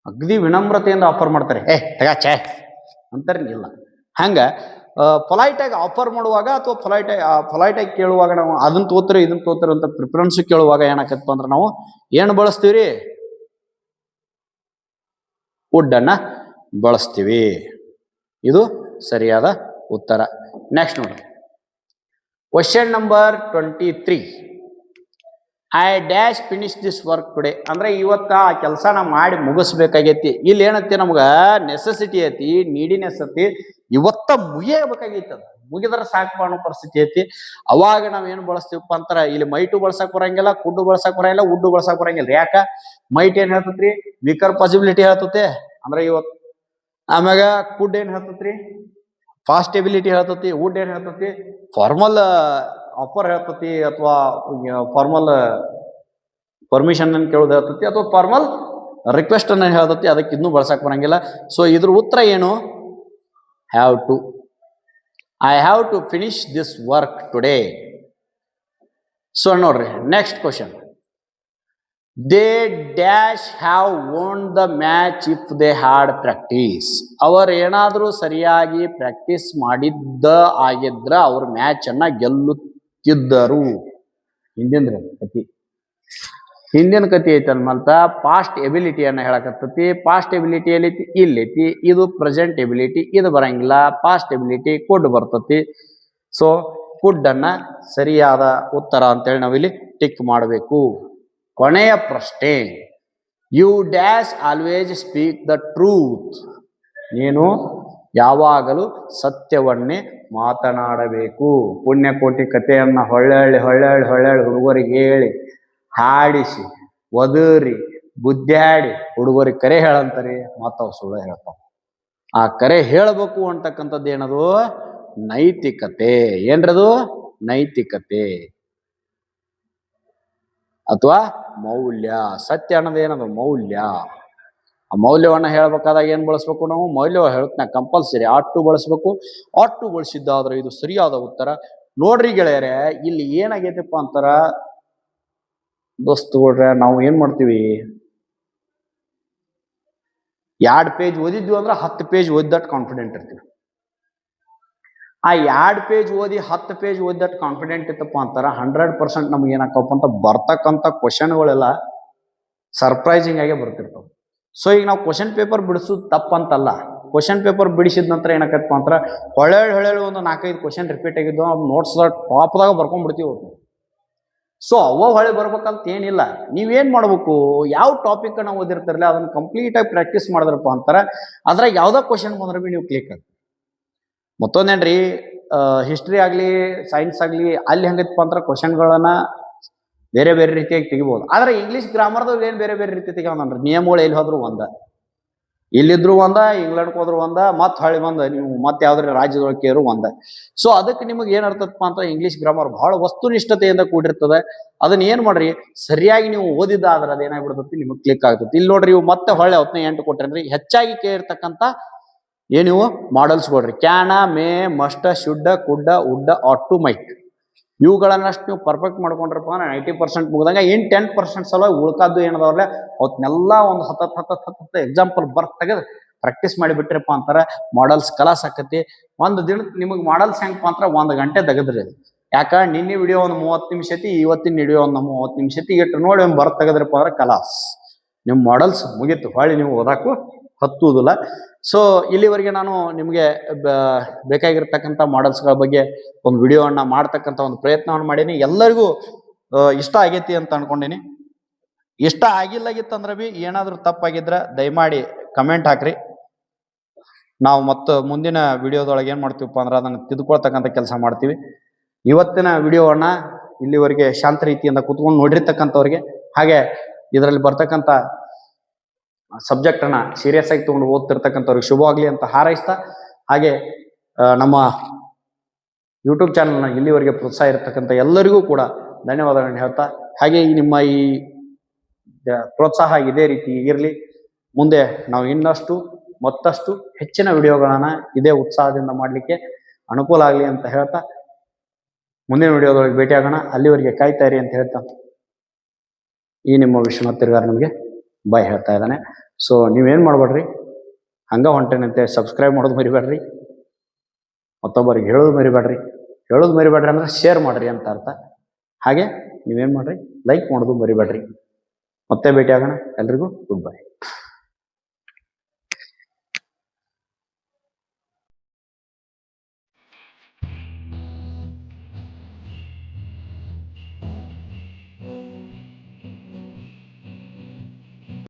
ಅಗದಿ ವಿನಮ್ರತೆಯಿಂದ ಆಫರ್ ಮಾಡ್ತಾರೆ. ತಗ ಚಾ ಅಂತಾರ ಇಲ್ಲ. ಹಂಗ ಪೊಲೈಟ್ ಆಗಿ ಆಫರ್ ಮಾಡುವಾಗ ಅಥವಾ ಪೊಲೈಟ್ ಆಗಿ ಕೇಳುವಾಗ ನಾವು ಅದನ್ನ ತೋತೀರಿ ಇದನ್ನ ತೋತೀರಿ ಅಂತ ಪ್ರಿಫರೆನ್ಸ್ ಕೇಳುವಾಗ ಏನಾಕತ್ತಪ್ಪ ಅಂದ್ರೆ ನಾವು ಏನು ಬಳಸ್ತೀವ್ರಿ? ವುಡ್ ಅನ್ನ ಬಳಸ್ತೀವಿ. ಇದು ಸರಿಯಾದ ಉತ್ತರ. ನೆಕ್ಸ್ಟ್ ನೋಡಿ question number 23. I dash finish this work today. ಅಂದ್ರೆ ಇವತ್ತ ಆ ಕೆಲಸನ ಮಾಡಿ ಮುಗಿಸ್ಬೇಕಾಗೈತಿ. ಇಲ್ಲಿ ಏನೈತಿ? ನಮ್ಗ ನೆಸೆಸಿಟಿ ಐತಿ, ನೀಡಿನೆಸ್ ಐತಿ, ಇವತ್ತ ಮುಗಿಯಬೇಕಾಗೈತಿ. ಅದು ಮುಗಿದ್ರೆ ಸಾಕು ಅನ್ನೋ ಪರಿಸ್ಥಿತಿ ಐತಿ. ಅವಾಗ ನಾವ್ ಏನ್ ಬಳಸ್ತೀವಪ್ಪ ಅಂತಾರ, ಇಲ್ಲಿ ಮೈಟು ಬಳಸಕ್ ಬರಂಗಿಲ್ಲ, ಕುಡ್ಡು ಬಳಸಕ್ ಬರಂಗಿಲ್ಲ, ಉಡ್ಡು ಬಳಸಕ್ ಬರಂಗಿಲ್ಲ. ಯಾಕ? ಮೈಟ್ ಏನ್ ಹೇಳ್ತತ್ರಿ? ವೀಕರ್ ಪಾಸಿಬಿಲಿಟಿ ಹೇಳ್ತತೆ ಅಂದ್ರೆ ಇವತ್ತು. ಆಮ್ಯಾಗ ಕುಡ್ ಏನ್ ಹೇಳ್ತತ್ರಿ? ಫಾಸ್ಟ್ ಎಬಿಲಿಟಿ ಹೇಳ್ತತಿ. ವುಡ್ ಏನ್ ಹೇಳ್ತತಿ? ಫಾರ್ಮಲ್ ಆಫರ್ ಹೇಳ್ತತಿ, ಅಥವಾ ಫಾರ್ಮಲ್ ಪರ್ಮಿಷನ್ ಅನ್ನು ಕೇಳೋದು ಹೇಳ್ತತಿ, ಅಥವಾ ಫಾರ್ಮಲ್ ರಿಕ್ವೆಸ್ಟ್ ಅನ್ನ ಹೇಳ್ತತಿ. ಅದಕ್ಕೆ ಇನ್ನೂ ಬಳಸಕ್ ಬರಂಗಿಲ್ಲ. ಸೊ ಇದ್ರ ಉತ್ತರ ಏನು? Have to. I have to finish this work today. So ನೋಡ್ರಿ next question. They dash have won the match if they had practice. ಅವರು ಏನಾದರೂ ಸರಿಯಾಗಿ ಪ್ರಾಕ್ಟೀಸ್ ಆಗಿದ್ರ ಅವ್ರ ಮ್ಯಾಚ್ ಅನ್ನ ಗೆಲ್ಲುತ್ತಿದ್ದರು. ಹಿಂದಿನ ಕತಿ ಐತಲ್ ಮಲ್ತ ಪಾಸ್ಟ್ ಎಬಿಲಿಟಿಯನ್ನ ಹೇಳಕತ್ತತಿ. ಪಾಸ್ಟ್ ಎಬಿಲಿಟಿಯಲ್ಲಿ ಇಲ್ಲೈತಿ. ಇದು ಪ್ರೆಸೆಂಟ್ ಎಬಿಲಿಟಿ, ಇದು ಬರಂಗಿಲ್ಲ. ಪಾಸ್ಟ್ ಎಬಿಲಿಟಿ ಕುಡ್ ಬರ್ತತಿ. ಸೊ ಕುಡ್ ಅನ್ನ ಸರಿಯಾದ ಉತ್ತರ ಅಂತೇಳಿ ನಾವಿಲ್ಲಿ ಟಿಕ್ ಮಾಡಬೇಕು. ಕೊನೆಯ ಪ್ರಶ್ನೆ. You dash always speak the truth. ನೀನು ಯಾವಾಗಲೂ ಸತ್ಯವನ್ನೇ ಮಾತನಾಡಬೇಕು. ಪುಣ್ಯಕೋಟಿ ಕಥೆಯನ್ನ ಹೊಳ್ಳಿ ಹುಡುಗರಿಗೆ ಹೇಳಿ, ಹಾಡಿಸಿ, ಒದರಿ, ಬುದ್ಧಾಡಿ ಹುಡುಗರಿಗೆ ಕರೆ ಹೇಳಂತಾರೆ, ಮಾತಾವ್ ಸುಳ್ಳು ಹೇಳ್ತಾವ. ಆ ಕರೆ ಹೇಳಬೇಕು ಅಂತಕ್ಕಂಥದ್ದು ಏನದು? ನೈತಿಕತೆ. ಏನ್ರದು? ನೈತಿಕತೆ ಅಥವಾ ಮೌಲ್ಯ. ಸತ್ಯ ಅನ್ನೋದು ಏನದು? ಮೌಲ್ಯ. ಆ ಮೌಲ್ಯವನ್ನ ಹೇಳ್ಬೇಕಾದಾಗ ಏನ್ ಬಳಸ್ಬೇಕು ನಾವು? ಮೌಲ್ಯ ಹೇಳ್ತನ ಕಂಪಲ್ಸರಿ ಆಟು ಬಳಸ್ಬೇಕು. ಆಟು ಬಳಸಿದ್ದಾದ್ರೆ ಇದು ಸರಿಯಾದ ಉತ್ತರ. ನೋಡ್ರಿ ಗೆಳೆಯರೆ, ಇಲ್ಲಿ ಏನಾಗೈತಪ್ಪ ಅಂತಾರ ದೋಸ್ತುಗಳ್ರೆ, ನಾವು ಏನ್ ಮಾಡ್ತೀವಿ? 2 ಪೇಜ್ ಓದಿದ್ವಿ ಅಂದ್ರೆ 10 ಪೇಜ್ ಓದಿದಟ್ಟು ಕಾನ್ಫಿಡೆಂಟ್ ಇರ್ತೀವಿ. ಆ 2 ಪೇಜ್ ಓದಿ 10 ಪೇಜ್ ಓದಿದಟ್ಟು ಕಾನ್ಫಿಡೆಂಟ್ ಇತ್ತಪ್ಪ ಅಂತಾರ 100% ನಮ್ಗೆ ಏನಾಕಪ್ಪ ಅಂತ ಬರ್ತಕ್ಕಂಥ ಕ್ವಶನ್ಗಳೆಲ್ಲ ಸರ್ಪ್ರೈಸಿಂಗ್ ಆಗೇ ಬರ್ತಿರ್ತಾವ. ಸೊ ಈಗ ನಾವು ಕ್ವಶನ್ ಪೇಪರ್ ಬಿಡಿಸೋದು ತಪ್ಪಂತಲ್ಲ. ಕ್ವಶನ್ ಪೇಪರ್ ಬಿಡಿಸಿದ ನಂತರ ಏನಾಕತ್ತಪ್ಪ ಅಂತಾರ ಹೊಳೆ ಒಂದು 4-5 ಕ್ವಶನ್ ರಿಪೀಟ್ ಆಗಿದ್ದು ನೋಟ್ಸ್ ಟಾಪ್ದಾಗ ಬರ್ಕೊಂಡ್ಬಿಡ್ತೀವಿ. ಸೊ ಅವ ಹೊಳೆ ಬರ್ಬೇಕಂತ ಏನಿಲ್ಲ. ನೀವೇನ್ ಮಾಡ್ಬೇಕು, ಯಾವ ಟಾಪಿಕ್ ನಾವು ಓದಿರ್ತಾರಲ್ಲ ಅದನ್ನ ಕಂಪ್ಲೀಟ್ ಆಗಿ ಪ್ರಾಕ್ಟೀಸ್ ಮಾಡಿದ್ರಪ್ಪ ಅಂತಾರ ಅದ್ರಾಗ ಯಾವ್ದೋ ಕ್ವಶನ್ ಬಂದ್ರೆ ಬಿ ನೀವು ಕ್ಲಿಕ್ ಆಗಿ. ಮತ್ತೊಂದೇನ್ರಿ, ಹಿಸ್ಟ್ರಿ ಆಗ್ಲಿ ಸೈನ್ಸ್ ಆಗ್ಲಿ ಅಲ್ಲಿ ಹೆಂಗೈತಪ್ಪ ಅಂತಾರ ಕ್ವಶನ್ಗಳನ್ನ ಬೇರೆ ಬೇರೆ ರೀತಿಯಾಗಿ ತೆಗಿಬಹುದು. ಆದ್ರೆ ಇಂಗ್ಲಿಷ್ ಗ್ರಾಮರ್ದಾಗ ಏನ್ ಬೇರೆ ಬೇರೆ ರೀತಿ ತೆಗಿಯೋನ್ರಿ, ನಿಯಮಗಳು ಎಲ್ಲಿ ಹೋದ್ರು ಒಂದ, ಇಲ್ಲಿದ್ರು ಒಂದ, ಇಂಗ್ಲೆಂಡ್ ಹೋದ್ರು ಒಂದ, ಮತ್ ಹೊಳ್ಳಿ ಬಂದ ನೀವು ಮತ್ತೆ ಯಾವ್ದಾರ ರಾಜ್ಯದೊಳಗೆ ಕೇರು ಒಂದ. ಸೊ ಅದಕ್ಕೆ ನಿಮಗೆ ಏನ್ ಅರ್ಥಪ್ಪ ಅಂತ ಇಂಗ್ಲಿಷ್ ಗ್ರಾಮರ್ ಬಹಳ ವಸ್ತುನಿಷ್ಠತೆಯಿಂದ ಕೂಡಿರ್ತದೆ. ಅದನ್ನ ಏನ್ ಮಾಡ್ರಿ, ಸರಿಯಾಗಿ ನೀವು ಓದಿದ್ದಾದ್ರೆ ಅದೇನಾಗ್ಬಿಡ್ತೈತಿ, ನಿಮಗೆ ಕ್ಲಿಕ್ ಆಗ್ತೈತಿ. ಇಲ್ಲಿ ನೋಡ್ರಿ, ಇವು ಮತ್ತೆ ಹೊಳ್ಳಿ 8 ಕೊಟ್ರೇನ್ರಿ, ಹೆಚ್ಚಾಗಿ ಕೇಳಿರ್ತಕ್ಕಂಥ ನೀವು ಮಾಡಲ್ಸ್ ಕೊಡ್ರಿ. Can, may, must, should, could, would, ought to, might ಇವುಗಳನ್ನಷ್ಟು ನೀವು ಪರ್ಫೆಕ್ಟ್ ಮಾಡ್ಕೊಂಡ್ರಪ್ಪ 90% ಮುಗ್ದಂಗ. ಇನ್ 10% ಸಲುವಾಗಿ ಉಳ್ಕಾದ್ದು ಏನದವ್ರಲ್ಲ ಅವತ್ನೆಲ್ಲ ಒಂದು 10 ಎಕ್ಸಾಂಪಲ್ ಬರ್ತ್ ತೆಗೆದು ಪ್ರಾಕ್ಟೀಸ್ ಮಾಡಿ ಬಿಟ್ರಪ್ಪ ಅಂತಾರ ಮಾಡಲ್ಸ್ ಕಲಾಸ್ ಆಕತಿ. ಒಂದು ದಿನಕ್ಕೆ ನಿಮಗೆ ಮಾಡಲ್ಸ್ ಹೆಂಗಪ್ಪ ಅಂತಾರ 1 ಗಂಟೆ ತೆಗೆದ್ರಿ. ಅದು ಯಾಕ, ನಿನ್ನೆ ವಿಡಿಯೋ ಒಂದು 30 ನಿಮಿಷ ಐತಿ, ಇವತ್ತಿನ ವಿಡಿಯೋ ಒಂದು 30 ನಿಮಿಷ ಐತಿ, ಇಟ್ಟು ನೋಡಿ ಒಂದು ಬರ್ತ್ ತೆಗೆದ್ರಪ್ಪ ಅಂದ್ರೆ ಕಲಾಸ್, ನಿಮ್ ಮಾಡಲ್ಸ್ ಮುಗೀತು. ಹೊಳ್ಳಿ ನೀವು ಓದಾಕು ಹತ್ತುವುದಿಲ್ಲ. ಸೊ ಇಲ್ಲಿವರೆಗೆ ನಾನು ನಿಮಗೆ ಬೇಕಾಗಿರ್ತಕ್ಕಂಥ ಮಾಡಲ್ಸ್ಗಳ ಬಗ್ಗೆ ಒಂದು ವಿಡಿಯೋವನ್ನ ಮಾಡ್ತಕ್ಕಂಥ ಒಂದು ಪ್ರಯತ್ನವನ್ನು ಮಾಡೀನಿ. ಎಲ್ಲರಿಗೂ ಇಷ್ಟ ಆಗೈತಿ ಅಂತ ಅನ್ಕೊಂಡೀನಿ. ಇಷ್ಟ ಆಗಿಲ್ಲಗಿತ್ತಂದ್ರೆ ಬಿ ಏನಾದ್ರೂ ತಪ್ಪಾಗಿದ್ರ ದಯಮಾಡಿ ಕಮೆಂಟ್ ಹಾಕ್ರಿ. ನಾವು ಮತ್ತೆ ಮುಂದಿನ ವಿಡಿಯೋದೊಳಗೆ ಏನ್ ಮಾಡ್ತೀವಪ್ಪ ಅಂದ್ರೆ ಅದನ್ನ ತಿದ್ಕೊಳ್ತಕ್ಕಂಥ ಕೆಲಸ ಮಾಡ್ತೀವಿ. ಇವತ್ತಿನ ವಿಡಿಯೋವನ್ನ ಇಲ್ಲಿವರೆಗೆ ಶಾಂತ ರೀತಿಯಿಂದ ಕುತ್ಕೊಂಡು ನೋಡಿರ್ತಕ್ಕಂಥವ್ರಿಗೆ, ಹಾಗೆ ಇದರಲ್ಲಿ ಬರ್ತಕ್ಕಂಥ ಸಬ್ಜೆಕ್ಟ್ ಅನ್ನ ಸೀರಿಯಸ್ ಆಗಿ ತಗೊಂಡು ಓದ್ತಿರ್ತಕ್ಕಂಥವ್ರಿಗೆ ಶುಭವಾಗ್ಲಿ ಅಂತ ಹಾರೈಸ್ತಾ, ಹಾಗೆ ನಮ್ಮ ಯೂಟ್ಯೂಬ್ ಚಾನಲ್ನ ಇಲ್ಲಿವರೆಗೆ ಪ್ರೋತ್ಸಾಹ ಇರತಕ್ಕಂಥ ಎಲ್ಲರಿಗೂ ಕೂಡ ಧನ್ಯವಾದಗಳನ್ನ ಹೇಳ್ತಾ, ಹಾಗೆ ನಿಮ್ಮ ಈ ಪ್ರೋತ್ಸಾಹ ಇದೇ ರೀತಿ ಇರಲಿ. ಮುಂದೆ ನಾವು ಇನ್ನಷ್ಟು ಮತ್ತಷ್ಟು ಹೆಚ್ಚಿನ ವಿಡಿಯೋಗಳನ್ನ ಇದೇ ಉತ್ಸಾಹದಿಂದ ಮಾಡಲಿಕ್ಕೆ ಅನುಕೂಲ ಆಗಲಿ ಅಂತ ಹೇಳ್ತಾ, ಮುಂದಿನ ವಿಡಿಯೋದೊಳಗೆ ಭೇಟಿಯಾಗೋಣ. ಅಲ್ಲಿವರೆಗೆ ಕಾಯ್ತಾ ಇರಿ ಅಂತ ಹೇಳ್ತಾ ಈ ನಿಮ್ಮ ವಿಶ್ವನಾಥ್ ತಿರ್ಗಾರ್ ನಿಮಗೆ ಬಾಯ್ ಹೇಳ್ತಾ ಇದ್ದಾನೆ. ಸೊ ನೀವೇನ್ ಮಾಡ್ಬೇಡ್ರಿ, ಹಂಗ ಹೊಂಟೇನಂತೆ ಸಬ್ಸ್ಕ್ರೈಬ್ ಮಾಡೋದು ಮರಿಬೇಡ್ರಿ, ಮತ್ತೊಬ್ಬರಿಗೆ ಹೇಳೋದು ಮರಿಬೇಡ್ರಿ. ಹೇಳೋದು ಮರಿಬೇಡ್ರಿ ಅಂದ್ರೆ ಶೇರ್ ಮಾಡ್ರಿ ಅಂತ ಅರ್ಥ. ಹಾಗೆ ನೀವೇನ್ ಮಾಡ್ರಿ, ಲೈಕ್ ಮಾಡೋದು ಮರಿಬೇಡ್ರಿ. ಮತ್ತೆ ಭೇಟಿ ಆಗೋಣ. ಎಲ್ರಿಗೂ ಗುಡ್ ಬೈ.